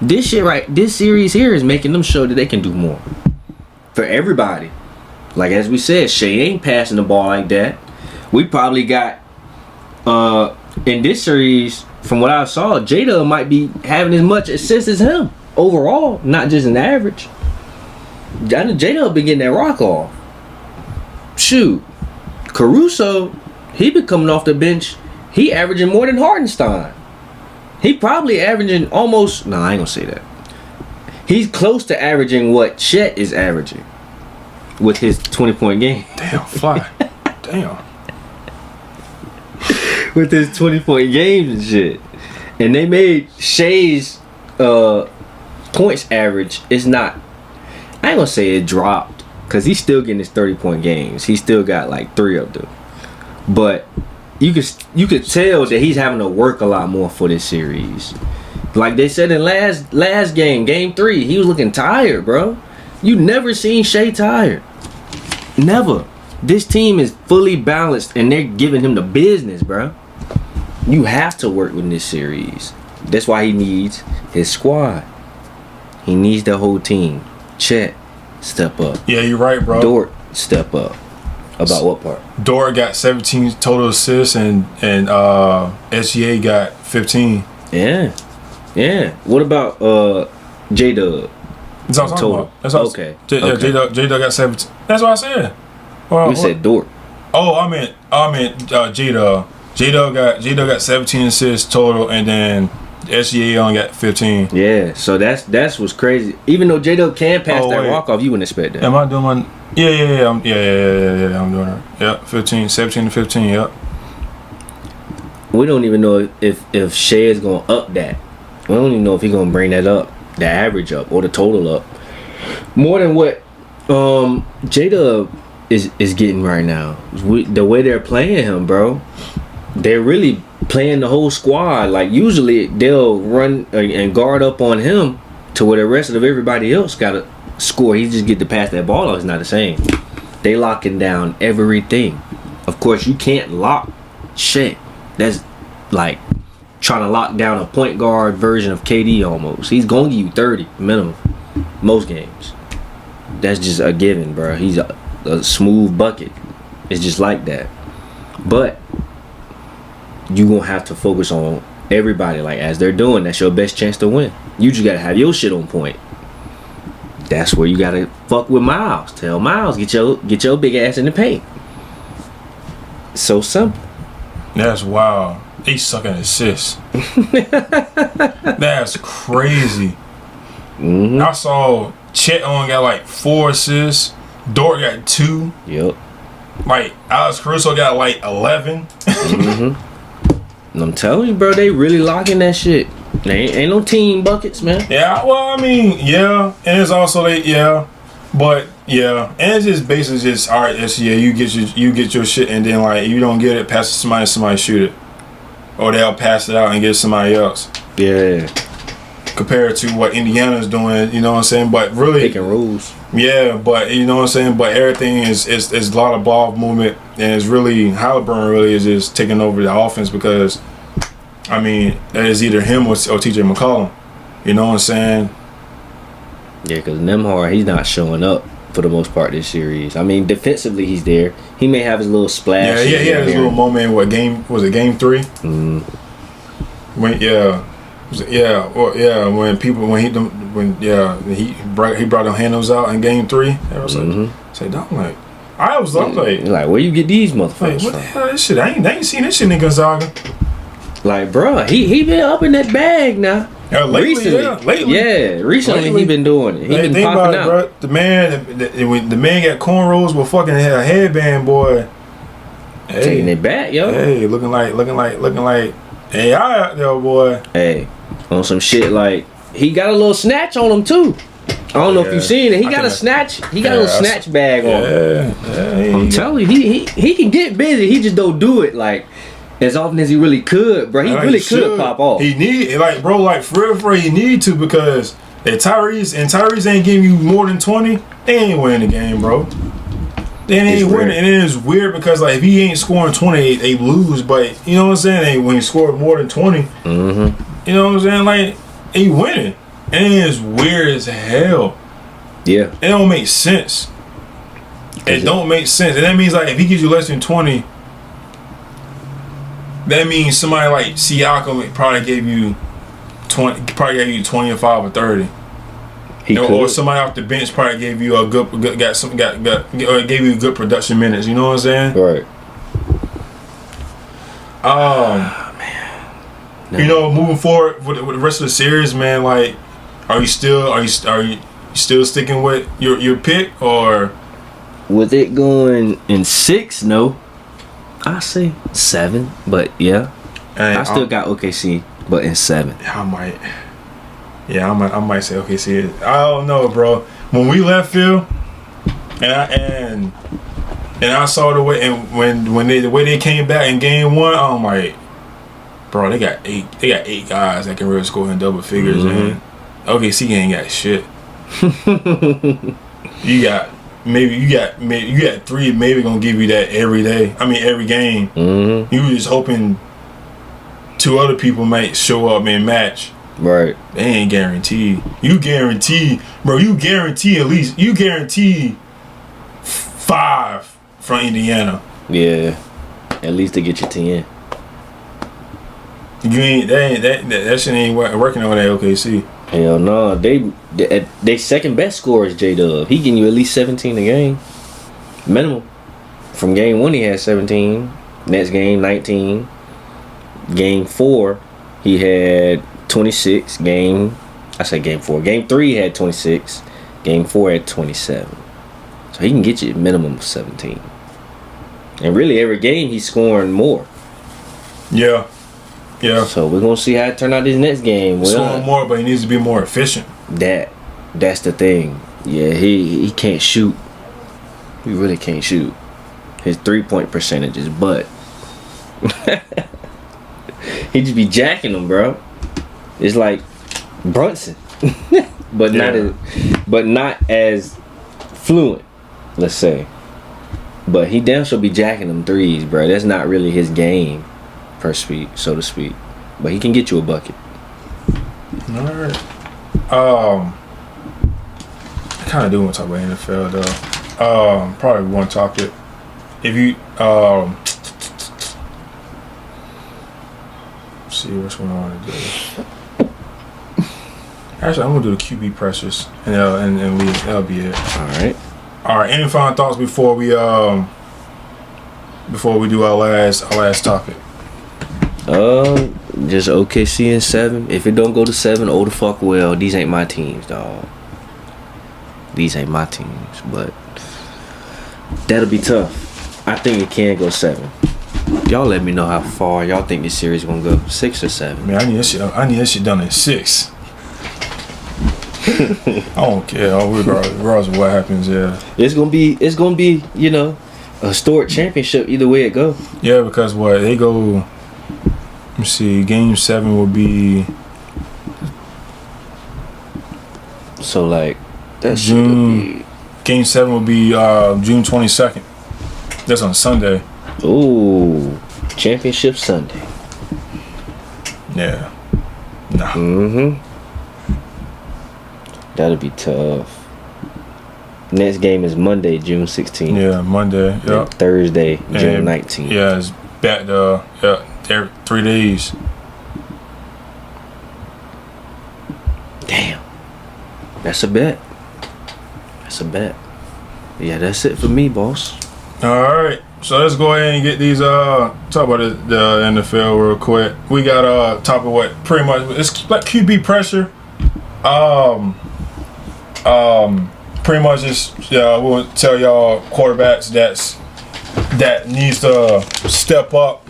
[SPEAKER 2] This series here is making them show that they can do more for everybody. Like, as we said, Shea ain't passing the ball like that. We probably got in this series, from what I saw, Jada might be having as much assists as him overall, not just an average. Jada been getting that rock off. Shoot, Caruso, he been coming off the bench. He averaging more than Hartenstein. He probably averaging almost. No, I ain't gonna say that. He's close to averaging what Chet is averaging with his 20-point game.
[SPEAKER 1] Damn, fly. Damn.
[SPEAKER 2] With his 20-point games and shit. And they made Shea's points average. It's not. I ain't gonna say it dropped, because he's still getting his 30-point games. He still got like 3 of them. But you could tell that he's having to work a lot more for this series. Like they said in last game 3, he was looking tired, bro. You never seen Shea tired. Never. This team is fully balanced and they're giving him the business, bro. You have to work with this series. That's why he needs his squad. He needs the whole team. Chet, step up.
[SPEAKER 1] Yeah, you're right, bro.
[SPEAKER 2] Dort, step up. About what part?
[SPEAKER 1] Dort got 17 total assists and SGA got 15.
[SPEAKER 2] Yeah. Yeah. What about J-Dub?
[SPEAKER 1] That's what I'm talking about. That's what
[SPEAKER 2] okay.
[SPEAKER 1] J-Dub got 17. That's what I said. Well,
[SPEAKER 2] you said Dort.
[SPEAKER 1] Oh, I meant J-Dub. J-Dub got 17 assists total, and then SGA only got 15.
[SPEAKER 2] Yeah, so that's what's crazy. Even though J-Dub can pass that walk-off, you wouldn't expect that.
[SPEAKER 1] Am I doing my... Yeah, I'm doing it. Yep, 17 to 15, yep.
[SPEAKER 2] We don't even know if Shea is going to up that. We don't even know if he's going to bring that up, the average up, or the total up. More than what J-Dub is getting right now. The way they're playing him, bro. They're really playing the whole squad. Like, usually they'll run and guard up on him to where the rest of everybody else got to score. He just get to pass that ball off. It's not the same. They locking down everything. Of course, you can't lock shit. That's like trying to lock down a point guard version of KD almost. He's going to give you 30 minimum most games. That's just a given, bro. He's a smooth bucket. It's just like that. But you gonna have to focus on everybody. Like, as they're doing, that's your best chance to win. You just gotta have your shit on point. That's where you gotta fuck with Miles. Tell Miles, get your big ass in the paint. So simple.
[SPEAKER 1] That's wild. They sucking assists. That's crazy.
[SPEAKER 2] Mm-hmm.
[SPEAKER 1] I saw Chet only got like 4 assists. Dort got 2.
[SPEAKER 2] Yep.
[SPEAKER 1] Like, Alex Caruso got like 11.
[SPEAKER 2] Mm-hmm. And I'm telling you, bro, they really locking that shit. They ain't no team buckets, man.
[SPEAKER 1] Yeah, well, I mean, yeah. And it's also but yeah. And it's just basically just, all right, SCA, you get your shit, and then like you don't get it, pass it to somebody shoot it. Or they'll pass it out and give it to somebody else.
[SPEAKER 2] Yeah.
[SPEAKER 1] Compared to what Indiana's doing, you know what I'm saying? But really
[SPEAKER 2] picking rules.
[SPEAKER 1] Yeah, but you know what I'm saying? But everything is a lot of ball movement, and it's really Halliburton really is just taking over the offense because I mean, that is either him or TJ McCollum. You know what I'm saying?
[SPEAKER 2] Yeah, because Nembhard, he's not showing up for the most part this series. I mean, defensively he's there. He may have his little splash.
[SPEAKER 1] Yeah, he had his little moment. What game was it? Game 3?
[SPEAKER 2] Mm.
[SPEAKER 1] When he brought the handles out in game 3. I was like, I was like,
[SPEAKER 2] where you get these motherfuckers
[SPEAKER 1] like, what
[SPEAKER 2] from?
[SPEAKER 1] the hell is this shit? I ain't seen this shit in Gonzaga.
[SPEAKER 2] Like, bro, he been up in that bag now.
[SPEAKER 1] Yeah, lately.
[SPEAKER 2] Recently he been doing it. He been
[SPEAKER 1] think
[SPEAKER 2] popping
[SPEAKER 1] about
[SPEAKER 2] out.
[SPEAKER 1] It, bro. The man got cornrows with fucking headband, boy. Hey,
[SPEAKER 2] taking it back, yo.
[SPEAKER 1] Hey, looking like AI out there, boy.
[SPEAKER 2] Hey, on some shit like he got a little snatch on him too. I don't know if you've seen it. He got a snatch. He got a little snatch bag on him. I'm telling you, he can get busy. He just don't do it like as often as he really could, bro. He really could pop off.
[SPEAKER 1] He need for real, he need to, because if Tyrese ain't giving you more than 20, they ain't winning the game, bro. They ain't winning, and it is weird because like if he ain't scoring 20, they lose. But you know what I'm saying? When he scored more than 20, you know what I'm saying? Like he winning, and it is weird as hell.
[SPEAKER 2] Yeah,
[SPEAKER 1] it don't make sense. It don't make sense, and that means like if he gives you less than 20. That means somebody like Siakam probably gave you 25 or 30. Or somebody off the bench probably gave you a gave you good production minutes. You know what I'm saying?
[SPEAKER 2] Right.
[SPEAKER 1] Man. No. You know, moving forward with the rest of the series, man. Like, are you still sticking with your pick, or
[SPEAKER 2] with it going in 6? No. I say 7, but yeah, I still got OKC, but in 7.
[SPEAKER 1] I might say OKC. I don't know, bro. When we left Phil, and I saw the way, and when the way they came back in game 1, I'm like, bro, they got eight guys that can really score in double figures, and OKC ain't got shit. you got three maybe gonna give you that every day. I mean every game. You were just hoping two other people might show up and match.
[SPEAKER 2] Right.
[SPEAKER 1] They ain't guaranteed. You guarantee at least 5 from Indiana.
[SPEAKER 2] Yeah. At least to get you 10.
[SPEAKER 1] That shit ain't working on that OKC.
[SPEAKER 2] Hell no. They second best scorer is J-Dub. He getting you at least 17 a game. Minimum. From game 1 he had 17. Next game 19. Game 4 he had 26. Game 4. Game 3 he had 26. Game 4 had 27. So he can get you a minimum of 17. And really every game he's scoring more.
[SPEAKER 1] Yeah. Yeah.
[SPEAKER 2] So we're gonna see how it turn out this next game.
[SPEAKER 1] Scoring more, but he needs to be more efficient.
[SPEAKER 2] That's the thing. Yeah, he can't shoot. He really can't shoot. His 3-point percentages, but he just be jacking them, bro. It's like Brunson, but not as fluent, let's say. But he damn sure be jacking them threes, bro. That's not really his game, so to speak. But he can get you a bucket.
[SPEAKER 1] All right. I kind of do want to talk about NFL though. Probably one topic. If you see which one I want to do. Actually, I'm gonna do the QB pressures, and that'll be it. All right. Any final thoughts before we do our last topic?
[SPEAKER 2] Just OKC in 7. If it don't go to 7, oh the fuck well. These ain't my teams, dog. These ain't my teams, but that'll be tough. I think it can go 7. Y'all let me know how far y'all think this series gonna go. 6 or 7?
[SPEAKER 1] Man, I need that shit done in 6. I don't care. Regardless of what happens, yeah.
[SPEAKER 2] It's gonna be, a historic championship either way it go.
[SPEAKER 1] Yeah, because they go. Let me see. Game 7 will be.
[SPEAKER 2] So like, that's
[SPEAKER 1] June. Game 7 will be June 22nd. That's on Sunday.
[SPEAKER 2] Ooh, championship Sunday.
[SPEAKER 1] Yeah. Nah.
[SPEAKER 2] That'll be tough. Next game is Monday, June 16th.
[SPEAKER 1] Yeah, Monday. Yeah.
[SPEAKER 2] Thursday, June 19th.
[SPEAKER 1] Yeah, it's back to 3 days.
[SPEAKER 2] Damn. That's a bet. Yeah, that's it for me, boss.
[SPEAKER 1] All right. So let's go ahead and get these talk about the NFL real quick. We got talk about what pretty much it's like QB pressure. Pretty much just we'll tell y'all quarterbacks that needs to step up.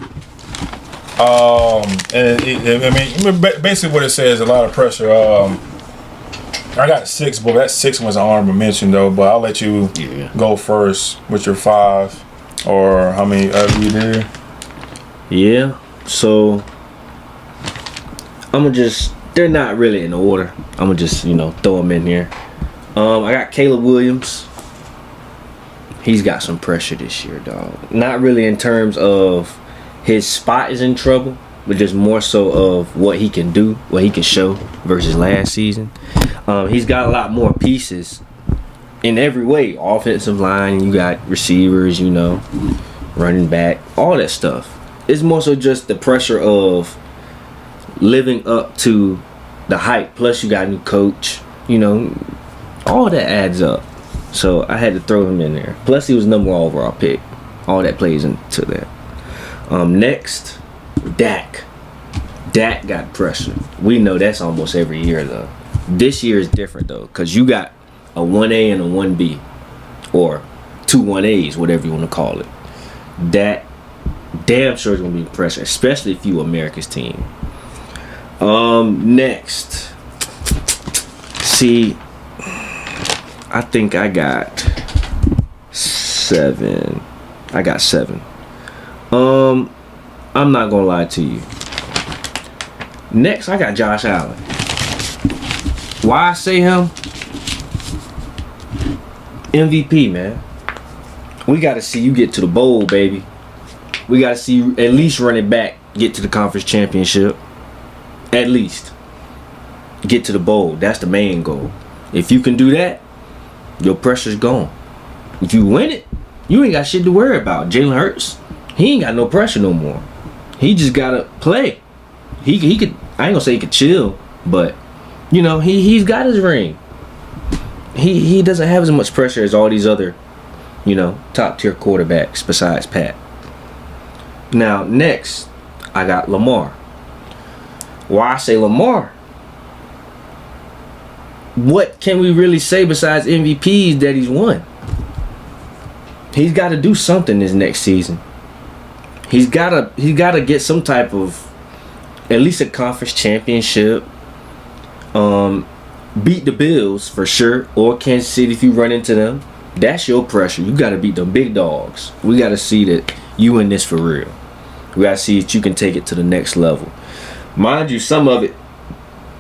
[SPEAKER 1] Basically what it says, a lot of pressure. I got 6, but that 6 was an honorable mention though. But I'll let you go first with your 5 or how many you did.
[SPEAKER 2] Yeah. So they're not really in order. I'm gonna just throw them in here. I got Caleb Williams. He's got some pressure this year, dog. Not really in terms of his spot is in trouble, but just more so of what he can do, what he can show versus last season. He's got a lot more pieces in every way. Offensive line, you got receivers, running back, all that stuff. It's more so just the pressure of living up to the hype. Plus you got a new coach, all that adds up. So I had to throw him in there. Plus he was number 1 overall pick. All that plays into that. Next, Dak. Dak got pressure. We know that's almost every year though. This year is different though, because you got a 1A and a 1B, or 2 1As, whatever you want to call it. That damn sure is gonna be pressure, especially if you America's team. Next, see, I think I got 7. I'm not gonna lie to you. Next, I got Josh Allen. Why I say him? MVP, man. We got to see you get to the bowl, baby. We got to see you at least run it back, get to the conference championship. At least. Get to the bowl. That's the main goal. If you can do that, your pressure's gone. If you win it, you ain't got shit to worry about. Jalen Hurts, he ain't got no pressure no more. He just got to play. He could, I ain't gonna say he could chill, but, you know, he's got his ring. He doesn't have as much pressure as all these other, you know, top tier quarterbacks besides Pat. Now, next, I got Lamar. Why I say Lamar? What can we really say besides MVPs that he's won? He's got to do something this next season. He's got to get some type of, at least a conference championship. Beat the Bills for sure, or Kansas City if you run into them. That's your pressure. You got to beat them big dogs. We got to see that you in this for real. We got to see that you can take it to the next level. Mind you, some of it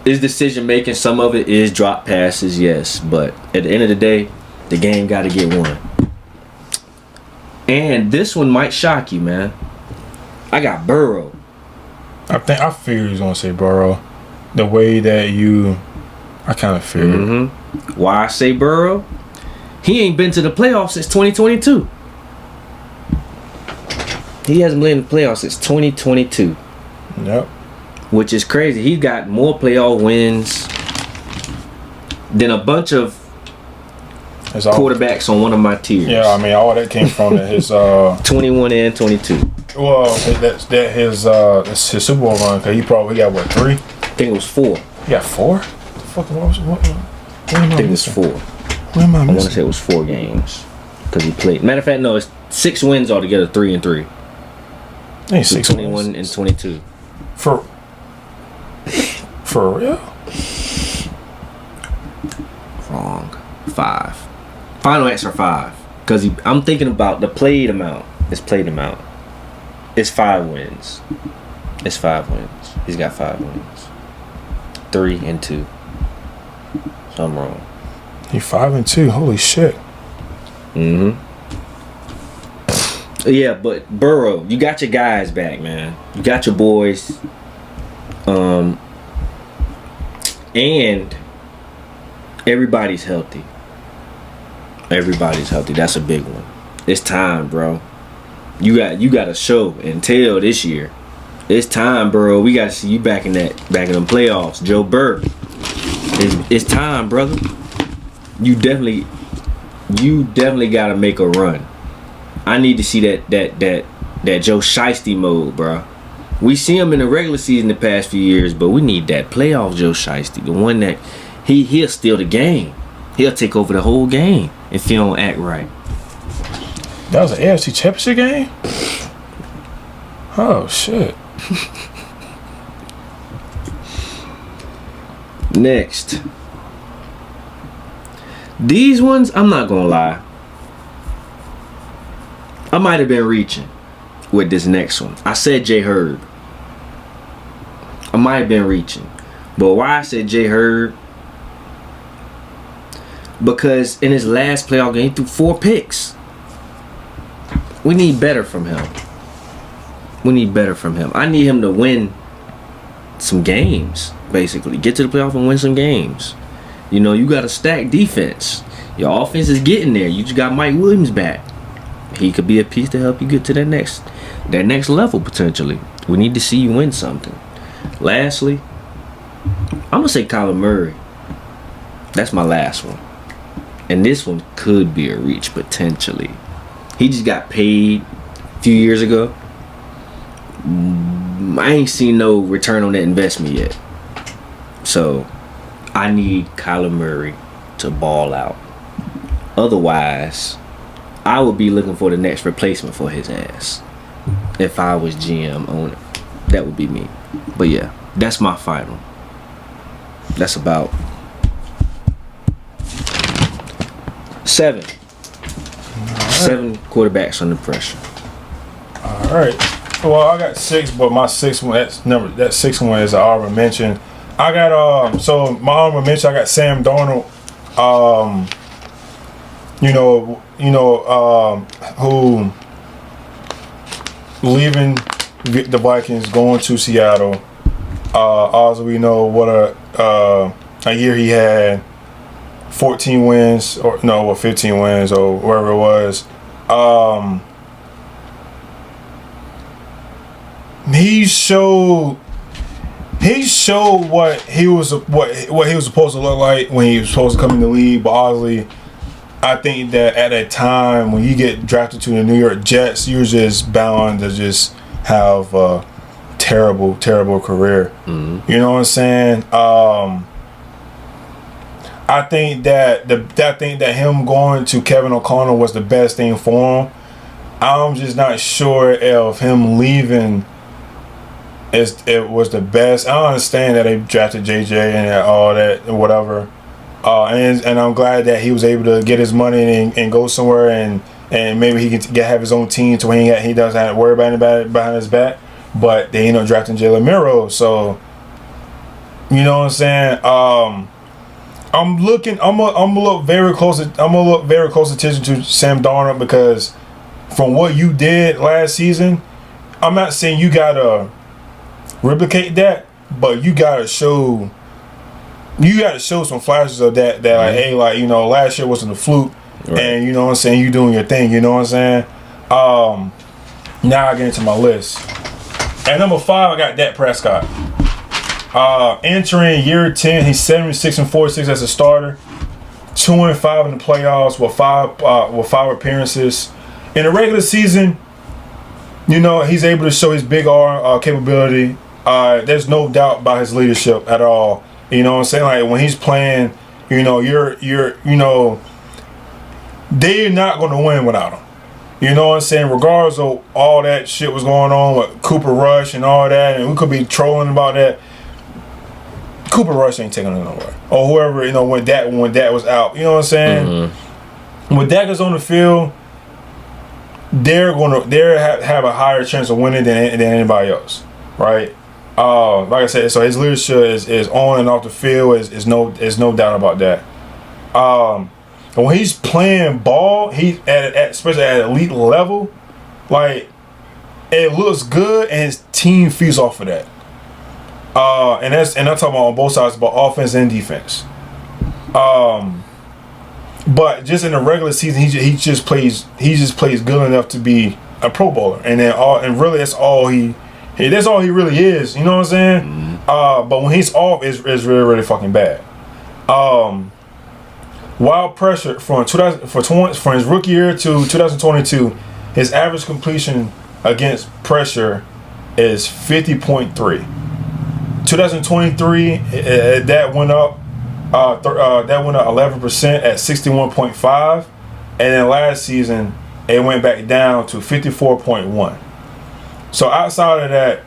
[SPEAKER 2] is decision making, some of it is drop passes, yes. But at the end of the day, the game got to get won. And this one might shock you, man. I got Burrow.
[SPEAKER 1] I figured he was gonna say Burrow. The way that I kind of figured.
[SPEAKER 2] Mm-hmm. Why I say Burrow? He ain't been to the playoffs since 2022. He hasn't been in the playoffs since 2022.
[SPEAKER 1] Yep.
[SPEAKER 2] Which is crazy. He's got more playoff wins than a bunch of quarterbacks on one of my tiers.
[SPEAKER 1] Yeah, I mean, all that came from his
[SPEAKER 2] 21 and 22.
[SPEAKER 1] Well, that's his Super Bowl run, because he probably got what, 3?
[SPEAKER 2] I think it was 4.
[SPEAKER 1] He got 4? What
[SPEAKER 2] I think it was 4.
[SPEAKER 1] What am I missing?
[SPEAKER 2] I want to say it was 4 games because he played. Matter of fact, no, it's 6 wins altogether, 3 and 3.
[SPEAKER 1] Ain't 6
[SPEAKER 2] 21
[SPEAKER 1] wins.
[SPEAKER 2] and 22.
[SPEAKER 1] For real?
[SPEAKER 2] Wrong. 5. Final answer 5. Because I'm thinking about the played amount. It's played amount. It's 5 wins. It's 5 wins. He's got 5 wins. 3 and 2. So I'm wrong.
[SPEAKER 1] He 5 and 2. Holy shit.
[SPEAKER 2] Mm-hmm. Yeah, but Burrow, you got your guys back, man. You got your boys. And everybody's healthy. Everybody's healthy. That's a big one. It's time, bro. You got to show and tell this year. It's time, bro. We got to see you back in them playoffs. Joe Burrow. It's time, brother. You definitely got to make a run. I need to see that Joe Shiesty mode, bro. We see him in the regular season the past few years, but we need that playoff Joe Shiesty, the one that he'll steal the game. He'll take over the whole game if he don't act right.
[SPEAKER 1] That was an AFC Championship game? Oh shit.
[SPEAKER 2] Next. These ones, I'm not gonna lie, I might have been reaching with this next one. I said Jay Herb. I might have been reaching. But why I said Jay Herb? Because in his last playoff game, he threw 4 picks. We need better from him. I need him to win some games, basically. Get to the playoff and win some games. You know, you got a stacked defense. Your offense is getting there. You just got Mike Williams back. He could be a piece to help you get to that next level, potentially. We need to see you win something. Lastly, I'm going to say Kyler Murray. That's my last one. And this one could be a reach, potentially. He just got paid a few years ago. I ain't seen no return on that investment yet. So, I need Kyler Murray to ball out. Otherwise, I would be looking for the next replacement for his ass. If I was GM owner, that would be me. But yeah, that's my final. That's about 7. Right. 7 quarterbacks under pressure.
[SPEAKER 1] All right. Well, I got 6, but my 6th one, that 6th one is an honorable mention. I got so my honorable mention, I got Sam Darnold. Who leaving the Vikings, going to Seattle. Also, we know what a year he had. 14 wins, or 15 wins, or wherever it was. He showed what he was supposed to look like when he was supposed to come in the league. But honestly, I think that at that time when you get drafted to the New York Jets, you're just bound to just have a terrible career. Mm-hmm. You know what I'm saying? I think that him going to Kevin O'Connell was the best thing for him. I'm just not sure if him leaving it was the best. I understand that they drafted JJ and all that and whatever. And I'm glad that he was able to get his money and go somewhere and maybe he can have his own team to where he doesn't have to worry about anybody behind his back. But they ended up drafting Jalen Milroe, so you know what I'm saying. I'm gonna look very close attention to Sam Darnold, because from what you did last season, I'm not saying you gotta replicate that, but you gotta show some flashes of that like, hey, like, last year wasn't a fluke, right. And you know what I'm saying, you doing your thing, you know what I'm saying. Now I get into my list. At number 5, I got Dak Prescott. Entering year 10, he's 76-46 as a starter, 2-5 in the playoffs with five appearances. In the regular season, he's able to show his big arm capability. There's no doubt about his leadership at all. You know what I'm saying? Like when he's playing, they're not going to win without him. You know what I'm saying? Regardless of all that shit was going on with Cooper Rush and all that, and we could be trolling about that. Cooper Rush ain't taking it nowhere. Or whoever, when Dak was out. You know what I'm saying? Mm-hmm. When Dak is on the field, they're have a higher chance of winning than anybody else. Right? Like I said, so his leadership is on and off the field, is no doubt about that. And when he's playing ball, he's especially at elite level, like it looks good, and his team feeds off of that. And I'm talking about on both sides, about offense and defense. But just in the regular season, he just plays good enough to be a Pro Bowler, and really that's all he really is. You know what I'm saying? Mm-hmm. But when he's off, it's really fucking bad. Wild pressure from his rookie year to 2022, his average completion against pressure is 50.3. 2023, that went up 11% at 61.5, and then last season it went back down to 54.1. So outside of that,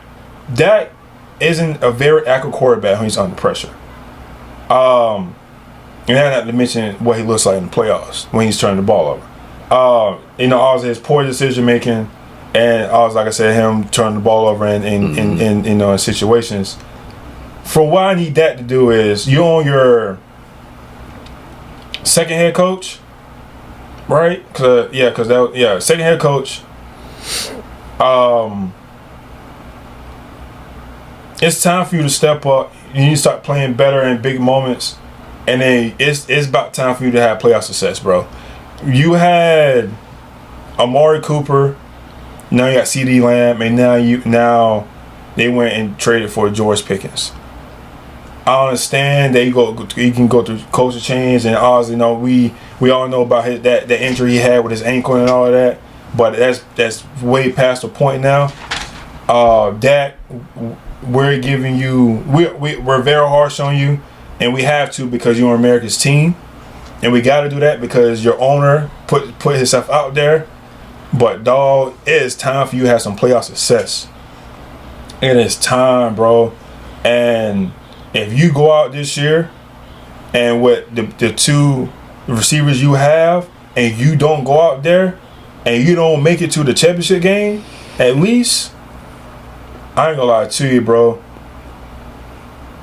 [SPEAKER 1] Dak isn't a very accurate quarterback when he's under pressure. And not to mention what he looks like in the playoffs when he's turning the ball over. Also his poor decision making, and also, like I said, him turning the ball over in situations. For what I need that to do is, you're on your second head coach, right? Second head coach. It's time for you to step up. You need to start playing better in big moments. And then it's about time for you to have playoff success, bro. You had Amari Cooper, now you got CeeDee Lamb, and now they went and traded for George Pickens. I understand that you can go through coaching change, and obviously, we all know about that injury he had with his ankle and all of that. But that's way past the point now. Dak, we're giving you, we're very harsh on you. And we have to, because you're on America's team, and we got to do that because your owner put himself out there. But dog, it is time for you to have some playoff success. It is time, bro. And if you go out this year, and with the two receivers you have, and you don't go out there, and you don't make it to the championship game, at least I ain't gonna lie to you, bro.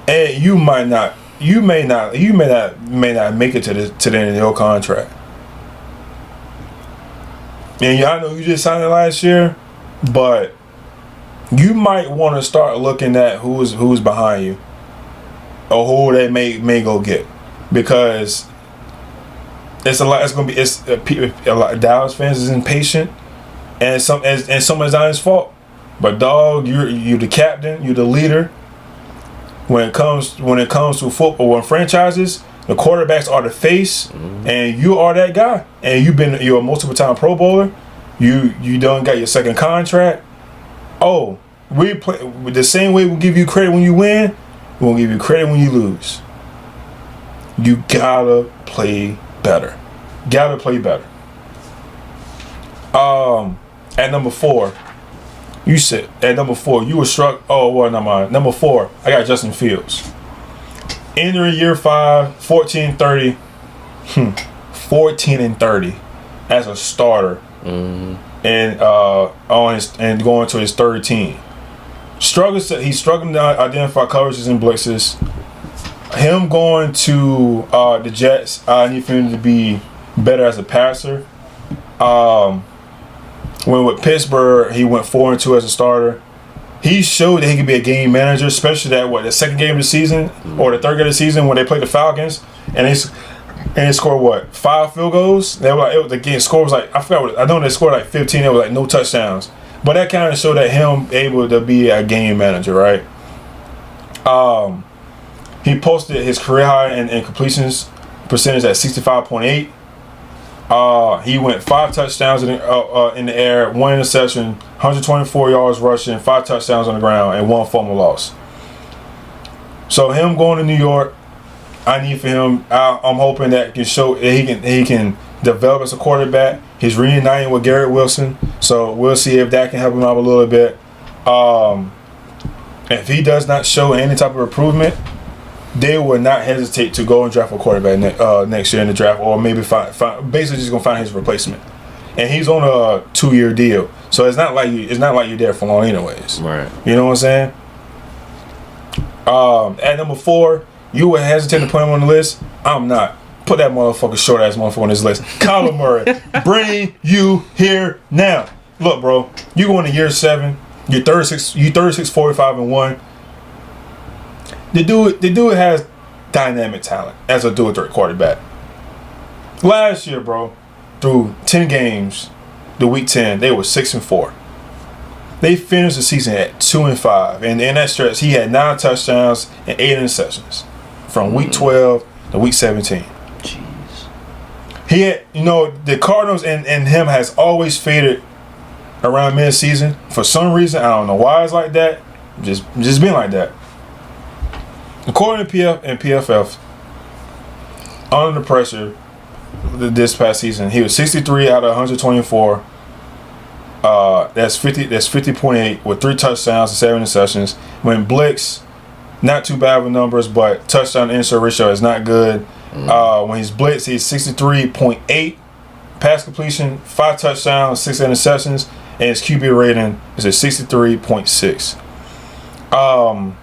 [SPEAKER 1] And you may not make it to the end of your contract. And y'all know you just signed it last year, but you might want to start looking at who's behind you, or who they may go get, because it's a lot. It's a lot. Dallas fans is impatient, and some is not his fault. But dog, you're the captain, you're the leader. When it comes to football, when franchises, the quarterbacks are the face, and you are that guy. And you're a multiple time Pro Bowler. You done got your second contract. Oh, we play the same way we give you credit when you win. We won't give you credit when you lose. You gotta play better. Gotta play better. At number 4. You said at number 4 you were struck. Oh, well, not mine. Number 4, I got Justin Fields. Entering year 5, 14-30, 14-30 as a starter, and going to his third team. He's struggling to identify coverages and blitzes. Him going to the Jets, I need for him to be better as a passer. When with Pittsburgh, he went 4-2 as a starter. He showed that he could be a game manager, especially the second game of the season or the third game of the season when they played the Falcons, and they scored 5 field goals. The game score was like, I forgot I know they scored like 15. It was like no touchdowns, but that kind of showed that him able to be a game manager, right? He posted his career high in completions percentage at 65.8. He went 5 touchdowns in the air, 1 interception, 124 yards rushing, 5 touchdowns on the ground, and 1 fumble loss. So him going to New York, I need for him. I'm hoping that can show that he can develop as a quarterback. He's reuniting with Garrett Wilson, so we'll see if that can help him out a little bit. If he does not show any type of improvement, they will not hesitate to go and draft a quarterback next year in the draft, or maybe basically just gonna find his replacement. And he's on a 2-year deal, so it's not like you're there for long, anyways.
[SPEAKER 2] Right.
[SPEAKER 1] You know what I'm saying? At number 4, you were hesitant to put him on the list. I'm not. Put that motherfucker short ass motherfucker on this list. Kyler Murray, bring you here now. Look, bro, you going to year 7. You're 36, 45-1. The dude has dynamic talent as a dual threat quarterback. Last year, bro, through 10 games, the week 10, they were 6-4. They finished the season at 2-5, and in that stretch, he had 9 touchdowns and 8 interceptions from week 12 to week 17.
[SPEAKER 2] Jeez.
[SPEAKER 1] He had, the Cardinals and him has always faded around mid-season for some reason. I don't know why it's like that. Just been like that. According to PFF, under pressure this past season, he was 63 out of 124. That's 50.8 with 3 touchdowns and 7 interceptions. When Blitz, not too bad with numbers, but touchdown to interception ratio is not good. When he's Blitz, he's 63.8 pass completion, 5 touchdowns, 6 interceptions, and his QB rating is at 63.6.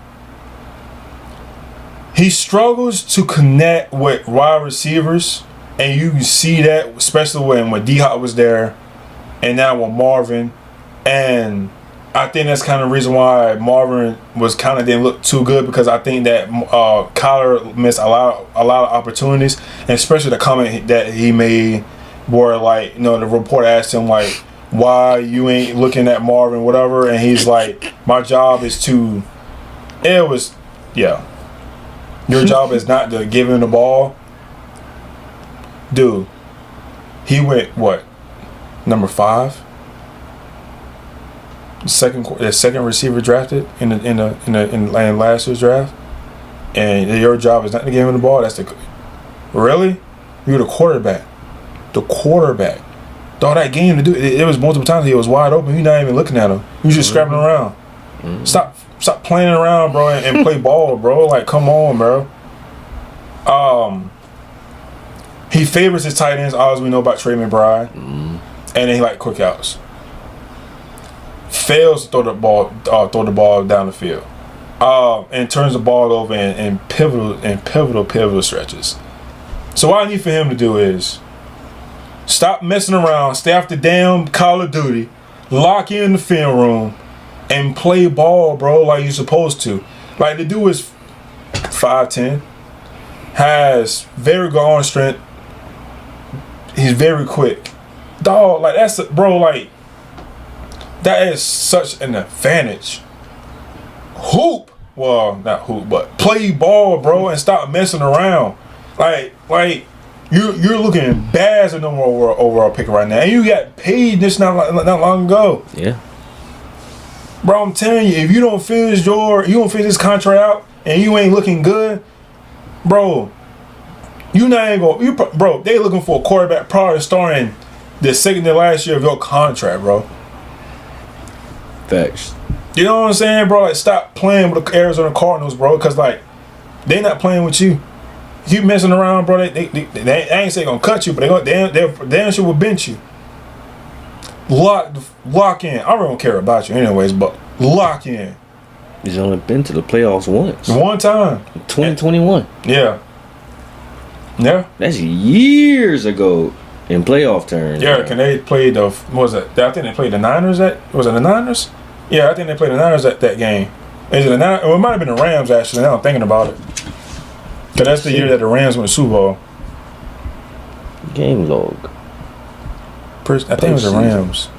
[SPEAKER 1] He struggles to connect with wide receivers, and you can see that, especially when D-Hop was there, and now with Marvin. And I think that's kind of the reason why Marvin didn't look too good, because I think that Kyler missed a lot of opportunities, and especially the comment that he made where, the report asked him, why you ain't looking at Marvin, whatever, and he's like, my job is to, your job is not to give him the ball. Dude, he went, number 5? The second receiver drafted in last year's draft, and your job is not to give him the ball. Really? You're the quarterback. All that game to do. It was multiple times he was wide open. You're not even looking at him. You're just scrapping around. Stop playing around, bro, and play ball, bro. Come on, bro. He favors his tight ends. All we know about Trey McBride, and then he quick outs. fails to throw the ball down the field, and turns the ball over in pivotal stretches. So what I need for him to do is stop messing around, stay off the damn Call of Duty, lock in the film room, and play ball, bro, like you're supposed to. Like, the dude is 5'10", has very good arm strength. He's very quick. Dog, like, that's, bro, like, that is such an advantage. Hoop. Well, not hoop, but play ball, bro, and stop messing around. Like you're looking bad as a number overall pick right now, and you got paid this not long ago.
[SPEAKER 2] Yeah.
[SPEAKER 1] Bro, I'm telling you, if you don't finish this contract out, and you ain't looking good, bro, bro, they looking for a quarterback probably starting the second to last year of your contract, bro.
[SPEAKER 2] Facts.
[SPEAKER 1] You know what I'm saying, bro? Like, stop playing with the Arizona Cardinals, bro, because, like, they not playing with you. You messing around, bro, they ain't say gonna cut you, but they damn sure will bench you. Lock in. I really don't care about you anyways, but lock in.
[SPEAKER 2] He's only been to the playoffs once.
[SPEAKER 1] One time.
[SPEAKER 2] 2021.
[SPEAKER 1] Yeah. Yeah.
[SPEAKER 2] That's years ago in playoff terms.
[SPEAKER 1] Yeah, can they play the, what was it? I think they played the Niners was it the Niners? Yeah, I think they played the Niners at that game. Is it the Niners? Well, it might have been the Rams, actually, now I'm thinking about it. Because that's the year that the Rams won the Super Bowl.
[SPEAKER 2] Game log.
[SPEAKER 1] I think it was the Rams.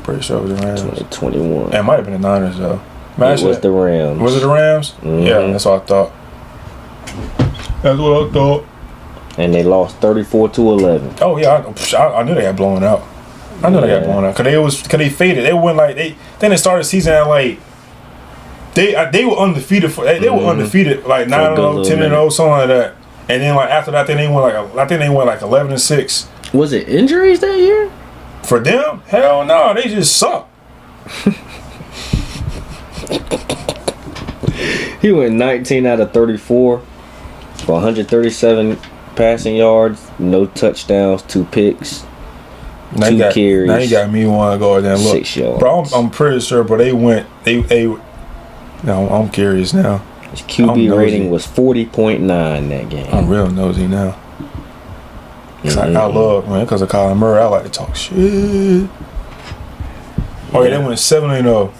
[SPEAKER 1] Pretty sure it was the Rams.
[SPEAKER 2] 2021.
[SPEAKER 1] It might have been the Niners, though.
[SPEAKER 2] It was the Rams.
[SPEAKER 1] Was it the Rams?
[SPEAKER 2] Mm-hmm.
[SPEAKER 1] Yeah, that's what I thought. That's what I thought.
[SPEAKER 2] And they lost 34-11.
[SPEAKER 1] Oh, yeah. I knew they got blown out. I knew they got blown out. Because they faded. They went like, then they started the season at like, they were undefeated. They were undefeated, like 9-0, 10-0, something like that. And then like after that, I think they went like 11-6.
[SPEAKER 2] Was it injuries that year?
[SPEAKER 1] For them? Hell no, they just suck.
[SPEAKER 2] He went 19 out of 34 for 137 passing yards, no touchdowns, 2 picks, 2 carries.
[SPEAKER 1] Now you got me want to go there and look.
[SPEAKER 2] 6 yards.
[SPEAKER 1] Bro, I'm pretty sure, but no, I'm curious now.
[SPEAKER 2] His QB rating was 40.9 that game.
[SPEAKER 1] I'm real nosy now. I love, man, because of Kyler Murray, I like to talk shit. Oh, yeah, they went 7-0.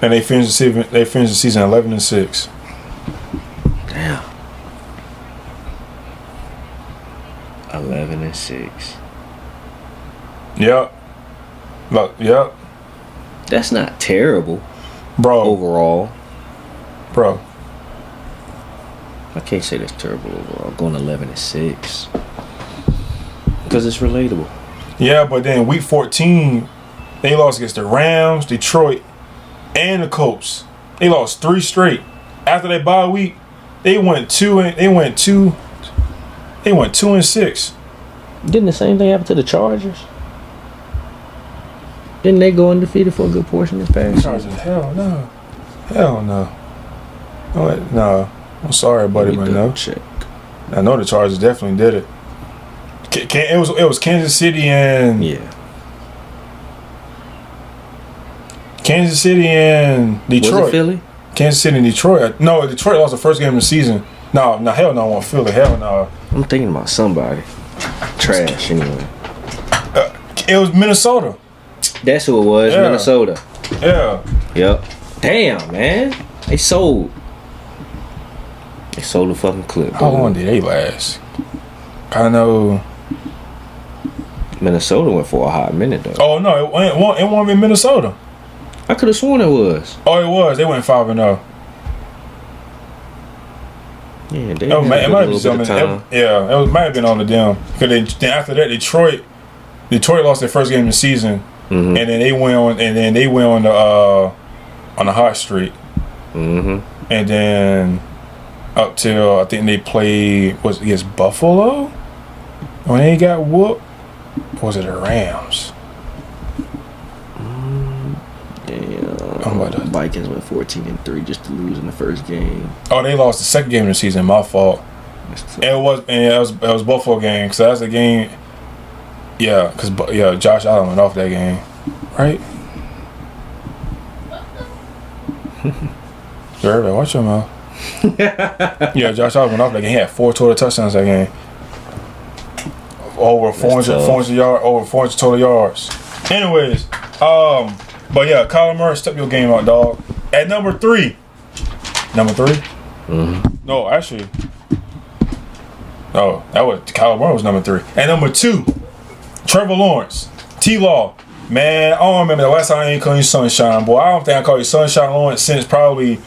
[SPEAKER 1] And they finished the season 11-6.
[SPEAKER 2] Damn. 11-6.
[SPEAKER 1] Yep. Look, yep.
[SPEAKER 2] That's not terrible.
[SPEAKER 1] Bro.
[SPEAKER 2] Overall.
[SPEAKER 1] Bro.
[SPEAKER 2] I can't say that's terrible overall. Going 11-6. Because it's relatable.
[SPEAKER 1] Yeah, but then week 14, they lost against the Rams, Detroit, and the Colts. They lost 3 straight. After that bye week, they went 2-6.
[SPEAKER 2] Didn't the same thing happen to the Chargers? Didn't they go undefeated for a good portion of this past
[SPEAKER 1] Chargers? Hell no. Hell no. No. I'm sorry, buddy, but no.
[SPEAKER 2] Check.
[SPEAKER 1] I know the Chargers definitely did it. It was Kansas City and Kansas City and Detroit.
[SPEAKER 2] Was it Philly?
[SPEAKER 1] Kansas City and Detroit. No, Detroit lost the first game of the season. No, hell no, I want Philly. Hell no.
[SPEAKER 2] I'm thinking about somebody. Trash anyway.
[SPEAKER 1] It was Minnesota.
[SPEAKER 2] That's who it was.
[SPEAKER 1] Yeah.
[SPEAKER 2] Minnesota.
[SPEAKER 1] Yeah.
[SPEAKER 2] Yep. Damn, man. They sold the fucking clip.
[SPEAKER 1] How long did they last? I know.
[SPEAKER 2] Minnesota went for a hot minute though.
[SPEAKER 1] Oh no, it won't be Minnesota.
[SPEAKER 2] I could have sworn it was.
[SPEAKER 1] Oh, it was. They went 5-0.
[SPEAKER 2] Yeah, they
[SPEAKER 1] It might have been
[SPEAKER 2] time.
[SPEAKER 1] it might have been on the them. Because then after that, Detroit lost their first game of the season, and then they went on the hot streak, and then up till I think they played against Buffalo when they got whooped. Or was it the Rams?
[SPEAKER 2] The Vikings went 14-3 just to lose in the first game.
[SPEAKER 1] Oh, they lost the second game of the season. My fault. It was Buffalo game because that's the game. Yeah, because Josh Allen went off that game, right? Everybody, watch your mouth. Yeah, Josh Allen went off that game. He had 4 total touchdowns that game. Over 400 yards, over 400 total yards. Anyways, but yeah, Kyler Murray, step your game up, dog. At number 3. Number 3?
[SPEAKER 2] Mm-hmm.
[SPEAKER 1] No, actually. No, that was Kyler Murray was number 3. At number 2, Trevor Lawrence. T-Law. Man, I don't remember the last time I ain't called you Sunshine, boy. I don't think I called you Sunshine Lawrence since probably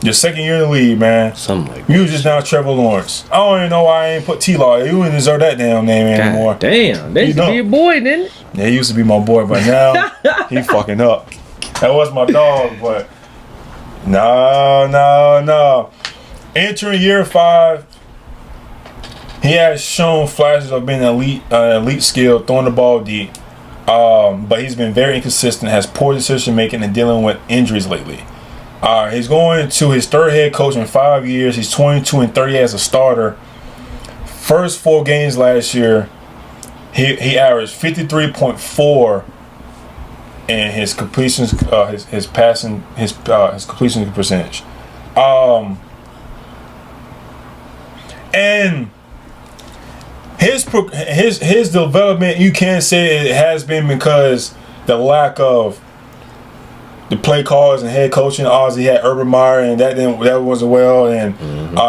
[SPEAKER 1] your second year in the league, man.
[SPEAKER 2] Something like that.
[SPEAKER 1] You just now Trevor Lawrence. I don't even know why I ain't put T-Law. You wouldn't deserve that damn name anymore.
[SPEAKER 2] Damn, that used to be your boy, didn't it?
[SPEAKER 1] Yeah, he used to be my boy, but now he fucking up. That was my dog, but no. Entering year 5, he has shown flashes of being an elite skill, throwing the ball deep. But he's been very inconsistent, has poor decision making, and dealing with injuries lately. He's going to his 3rd head coach in 5 years. He's 22-30 as a starter. First 4 games last year, he averaged 53.4 in his completions, his passing, his completion percentage. And his development, you can't say it has been because the lack of the play calls and head coaching. Obviously, he had Urban Meyer, and that wasn't well. And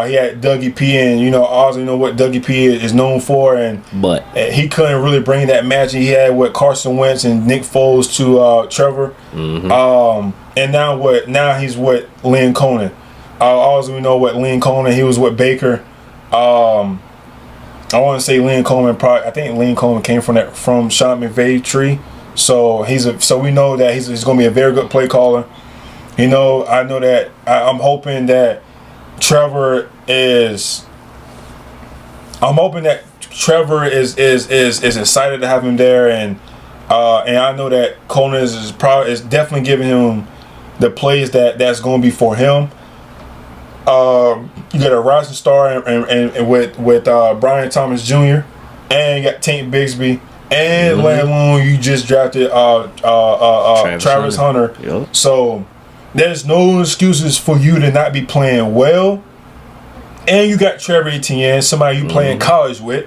[SPEAKER 1] he had Dougie P, and obviously what Dougie P is known for. But he couldn't really bring that magic he had with Carson Wentz and Nick Foles to Trevor. And now he's with Lynn Conan. Also, we know what Lynn Conan. He was with Baker. I want to say Lynn Coleman. I think Lynn Coleman came from Sean McVay tree. So so we know that he's going to be a very good play caller. I know that I'm hoping that Trevor is. I'm hoping that Trevor is excited to have him there, and I know that Conan is definitely giving him the plays that's going to be for him. You got a rising star and with Brian Thomas Jr. and you got Tank Bigsby and let alone you just drafted Travis Hunter. Yep. So there's no excuses for you to not be playing well. And you got Trevor Etienne, somebody you playing college with,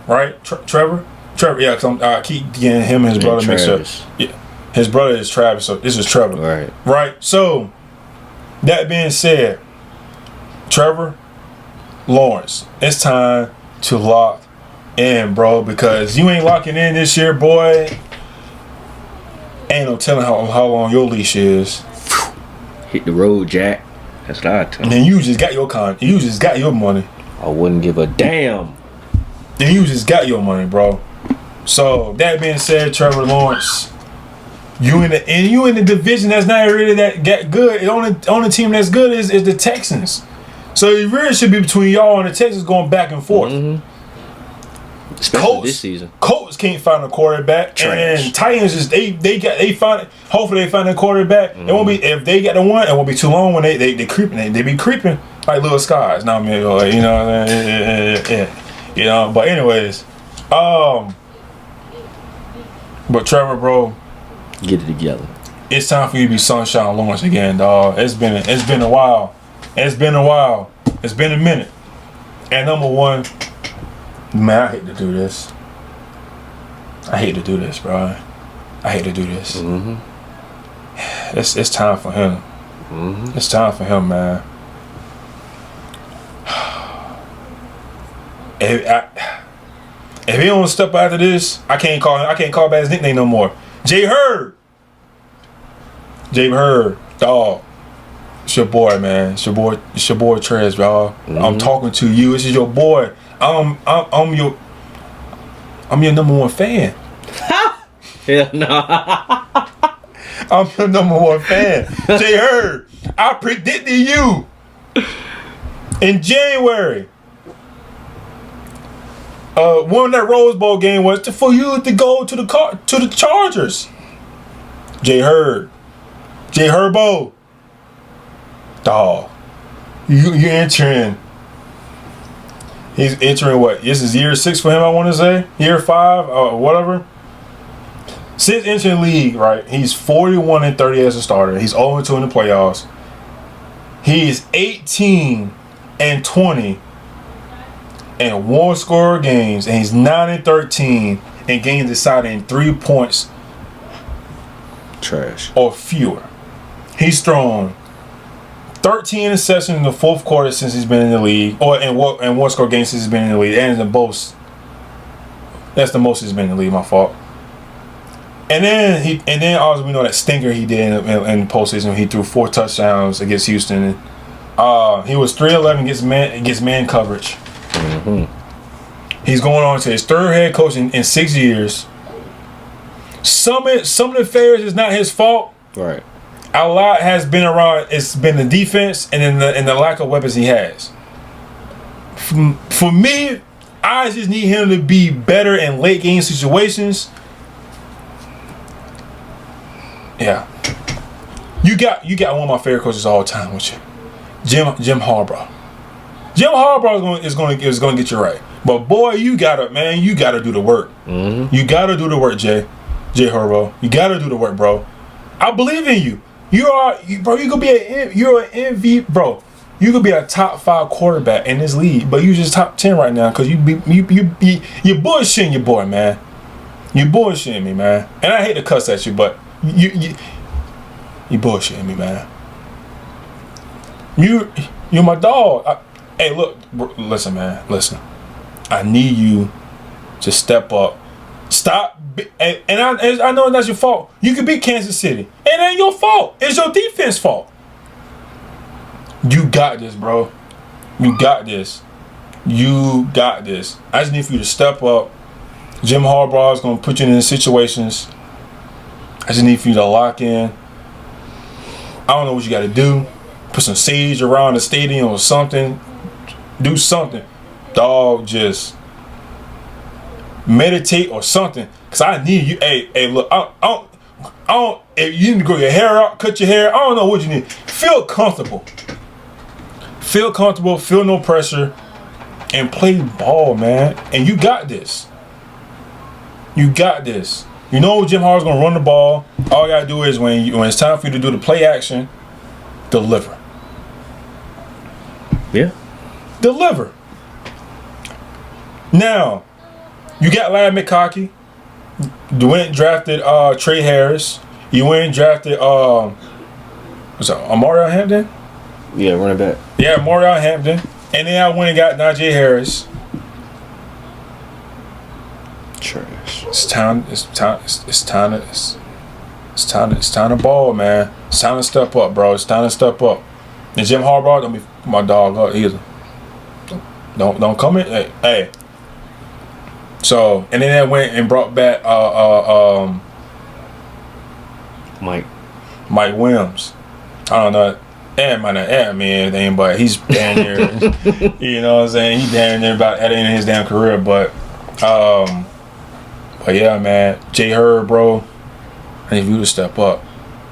[SPEAKER 1] right? Trevor, yeah. Cause I keep getting him and his brother mixed up. Yeah, his brother is Travis, so this is Trevor. Right. So that being said, Trevor Lawrence, it's time to lock in, bro, because you ain't locking in this year, boy. Ain't no telling how long your leash is.
[SPEAKER 2] Hit the road, Jack. That's what I tell you.
[SPEAKER 1] And then you just got you just got your money.
[SPEAKER 2] I wouldn't give a damn.
[SPEAKER 1] And you just got your money, bro. So that being said, Trevor Lawrence, you in the division that's not really that good. The only team that's good is the Texans. So it really should be between y'all and the Texans going back and forth.
[SPEAKER 2] Especially this season.
[SPEAKER 1] Colts can't find a quarterback, and Titans just they find. Hopefully they find a quarterback. It won't be if they get the one. It won't be too long when they creeping. They be creeping like little skies. Now yeah. But anyways, but Trevor, bro,
[SPEAKER 2] get it together.
[SPEAKER 1] It's time for you to be Sunshine Lawrence again, dog. It's been a while. It's been a minute. And number 1. Man, I hate to do this. Bro. I hate to do this. It's time for him. It's time for him, man. If he don't step after this, I can't call back his nickname no more. Jay Hurd, dog. It's your boy, man. It's your boy Trez, y'all. I'm talking to you. This is your boy. I'm your number 1 fan.
[SPEAKER 2] Hell no.
[SPEAKER 1] I'm your number 1 fan. Jay Hurd, I predicted you in January. When that Rose Bowl game was for you to go to the Chargers. Jay Herbo. Dog. You entering He's entering what? This is year 6 for him, I want to say. Year 5 or whatever. Since entering the league, right, he's 41-30 as a starter. He's 0-2 in the playoffs. He is 18-20 in one-score games, and he's 9-13 in games decided in 3 points
[SPEAKER 2] Trash.
[SPEAKER 1] or fewer. He's thrown 13 interceptions in the fourth quarter since he's been in the league, or in one-score games since he's been in the league, and that's the most he's been in the league. My fault. And then also we know that stinker he did in the postseason. He threw 4 touchdowns against Houston. He was 3-11 against man coverage.
[SPEAKER 2] Mm-hmm.
[SPEAKER 1] He's going on to his 3rd head coach in 6 years. Some of the failures is not his fault.
[SPEAKER 2] Right.
[SPEAKER 1] A lot has been around. It's been the defense and the lack of weapons he has. For me, I just need him to be better in late game situations. Yeah, you got one of my favorite coaches all the time with you, Jim Harbaugh. Jim Harbaugh is going to get you right, but boy, you gotta do the work.
[SPEAKER 2] Mm-hmm.
[SPEAKER 1] You gotta do the work, Jay Harbaugh. You gotta do the work, bro. I believe in you. You're an MVP, bro. You could be a top 5 quarterback in this league, but you just top 10 right now because you're bullshitting your boy, man. You're bullshitting me, man. And I hate to cuss at you, but you bullshitting me, man. You're my dog. Hey, look, listen, man. Listen, I need you to step up. Stop. And I know that's your fault. You could beat Kansas City. It ain't your fault. It's your defense fault. You got this, bro. You got this. You got this. I just need for you to step up. Jim Harbaugh is going to put you in situations. I just need for you to lock in. I don't know what you got to do. Put some sage around the stadium or something. Do something. Dog, just meditate or something. Because I need you. Hey, look, I don't, if you need to grow your hair out, cut your hair, I don't know what you need. Feel comfortable. Feel comfortable, feel no pressure, and play ball, man. And you got this. You got this. You know Jim Harbaugh's gonna run the ball. All you gotta do is when it's time for you to do the play action, deliver.
[SPEAKER 2] Yeah.
[SPEAKER 1] Deliver. Now, you got Larry McConkey. You went and drafted Trey Harris. You went and drafted what's that, Amarion Hampton?
[SPEAKER 2] Yeah, running back.
[SPEAKER 1] Yeah, Amarion Hampton. And then I went and got Najee Harris.
[SPEAKER 2] Trash.
[SPEAKER 1] It's time to ball, man. It's time to step up, bro. It's time to step up. And Jim Harbaugh don't be my dog up either. Don't come in. Hey. So, and then I went and brought back Mike Williams. I don't know. That might not add me anything, but he's damn near, you know what I'm saying? He's damn near about at the end of his damn career, but yeah, man. J. Herb, bro. I need you to step up.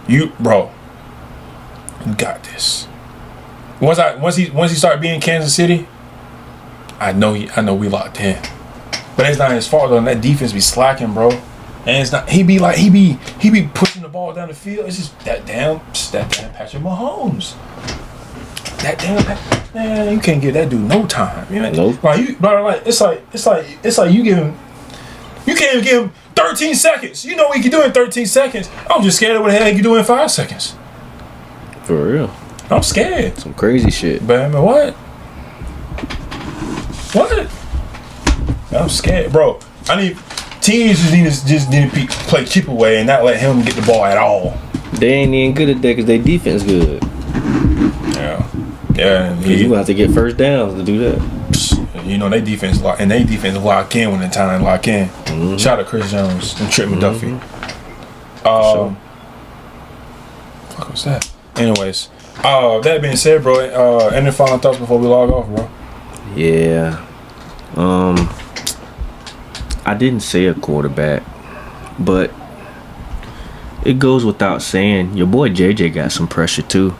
[SPEAKER 1] You got this. Once he started being in Kansas City, I know we locked in. But it's not his fault though. And that defense be slacking, bro. And it's not. He be pushing the ball down the field. It's just that damn Patrick Mahomes. That damn man, you can't give that dude no time. You know,
[SPEAKER 2] nope.
[SPEAKER 1] It's like you give him. You can't even give him 13 seconds. You know what he can do in 13 seconds. I'm just scared of what the hell he can do in 5 seconds.
[SPEAKER 2] For real.
[SPEAKER 1] I'm scared.
[SPEAKER 2] Some crazy shit.
[SPEAKER 1] But I mean, what? I'm scared, bro. Teams just need to play keep away and not let him get the ball at all.
[SPEAKER 2] They ain't even good at that because their defense good.
[SPEAKER 1] Yeah.
[SPEAKER 2] Because you gonna have to get first downs to do that.
[SPEAKER 1] You know they defense lock lock in when the time lock in. Mm-hmm. Shout out to Chris Jones and Trip McDuffie.
[SPEAKER 2] Sure.
[SPEAKER 1] Fuck was that? Anyways, that being said, bro, any final thoughts before we log off, bro?
[SPEAKER 2] Yeah. I didn't say a quarterback, but it goes without saying your boy JJ got some pressure too.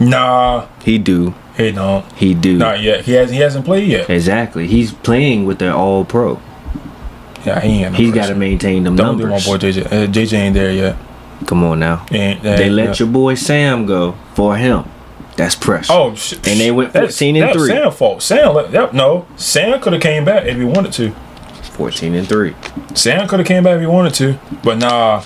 [SPEAKER 1] Nah,
[SPEAKER 2] he do.
[SPEAKER 1] He don't.
[SPEAKER 2] He do.
[SPEAKER 1] Not yet. He hasn't played yet.
[SPEAKER 2] Exactly. He's playing with their all pro.
[SPEAKER 1] Yeah, he ain't.
[SPEAKER 2] He's got to maintain them
[SPEAKER 1] don't
[SPEAKER 2] numbers.
[SPEAKER 1] do my boy JJ. JJ ain't there yet.
[SPEAKER 2] Come on now.
[SPEAKER 1] They
[SPEAKER 2] let your boy Sam go for him. That's pressure.
[SPEAKER 1] Oh shit.
[SPEAKER 2] And they went 14-3.
[SPEAKER 1] Sam's fault. Sam could have came back if he wanted to.
[SPEAKER 2] 14-3.
[SPEAKER 1] Sam could have came back if he wanted to, but nah.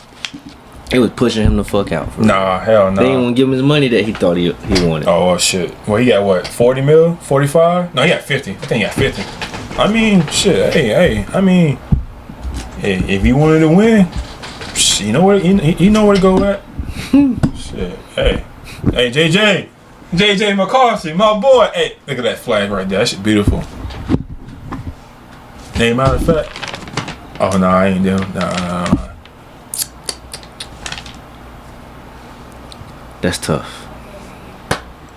[SPEAKER 2] It was pushing him the fuck out.
[SPEAKER 1] Nah, hell nah.
[SPEAKER 2] They didn't want to give him his money that he thought he wanted.
[SPEAKER 1] Oh well, shit. Well, he got what? 40 mil? 45? No, he got 50. I think he got 50. I mean, shit. Hey. I mean, hey, if he wanted to win, you know where you know where to go at. Shit. Hey, JJ McCarthy, my boy. Hey, look at that flag right there. That shit beautiful. Hey, matter of fact. Oh no, I ain't doing. Nah.
[SPEAKER 2] That's tough.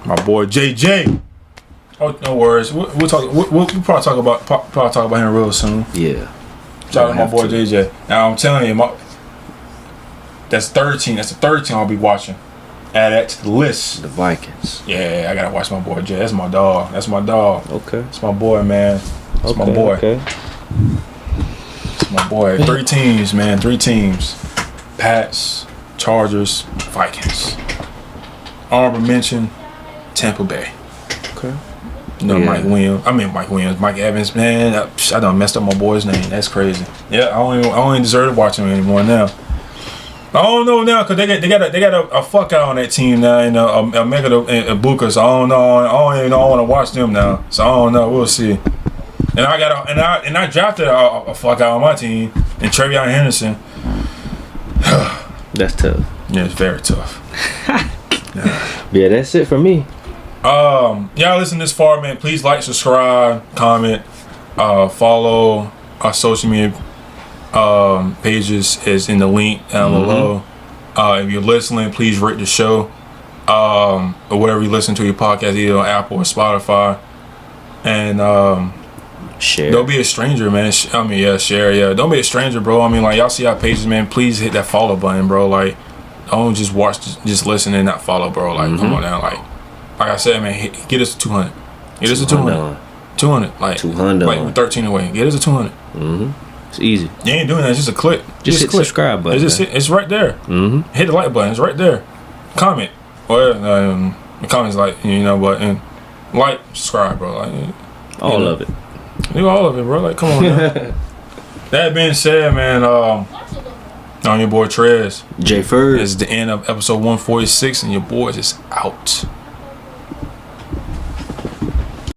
[SPEAKER 1] My boy JJ. Oh, no worries. We'll probably talk about him real soon.
[SPEAKER 2] Yeah.
[SPEAKER 1] Shout out to my boy JJ. Now I'm telling you, that's 13. That's the third team I'll be watching. Add that to the list.
[SPEAKER 2] The Vikings.
[SPEAKER 1] Yeah, I gotta watch my boy Jay. That's my dog.
[SPEAKER 2] Okay.
[SPEAKER 1] That's my boy, man. That's my boy.
[SPEAKER 2] Okay.
[SPEAKER 1] That's my boy. 3 teams, man. 3 teams. Pats, Chargers, Vikings. Honorable mention, Tampa Bay.
[SPEAKER 2] Okay.
[SPEAKER 1] No, yeah. Mike Williams, Mike Evans, man. I done messed up my boy's name. That's crazy. Yeah, I don't even deserve to watch him anymore now. I don't know now because they got a fuck out on that team now. You know, a Mega and Buka. So I don't know. I don't even know. I want to watch them now. So I don't know. We'll see. And I drafted a fuck out on my team and Trevion Henderson.
[SPEAKER 2] That's tough.
[SPEAKER 1] Yeah, it's very tough.
[SPEAKER 2] Yeah, that's it for me.
[SPEAKER 1] Y'all listen this far, man. Please like, subscribe, comment, follow our social media pages is in the link down below. If you're listening, please rate the show or whatever you listen to your podcast, either on Apple or Spotify. And
[SPEAKER 2] share.
[SPEAKER 1] Don't be a stranger, man. Share. Yeah, don't be a stranger, bro. I mean, like, y'all see our pages, man. Please hit that follow button, bro. Like, don't just watch, just listen and not follow, bro. Like, come on now. Like I said, man, get us to 200. Get us to 200. 200. Like
[SPEAKER 2] 200.
[SPEAKER 1] Like we're 13 away. Get us to 200.
[SPEAKER 2] It's easy.
[SPEAKER 1] You ain't doing that. It's just a click.
[SPEAKER 2] Just hit subscribe button.
[SPEAKER 1] It's right there. Hit the like button. It's right there. Comment. Well, the comments like, but and like, subscribe, bro. Like
[SPEAKER 2] all of it.
[SPEAKER 1] Do all of it, bro. Like, come on now. That being said, man, I'm your boy Trez.
[SPEAKER 2] J Ferd.
[SPEAKER 1] This is the end of episode 146, and your boys is out.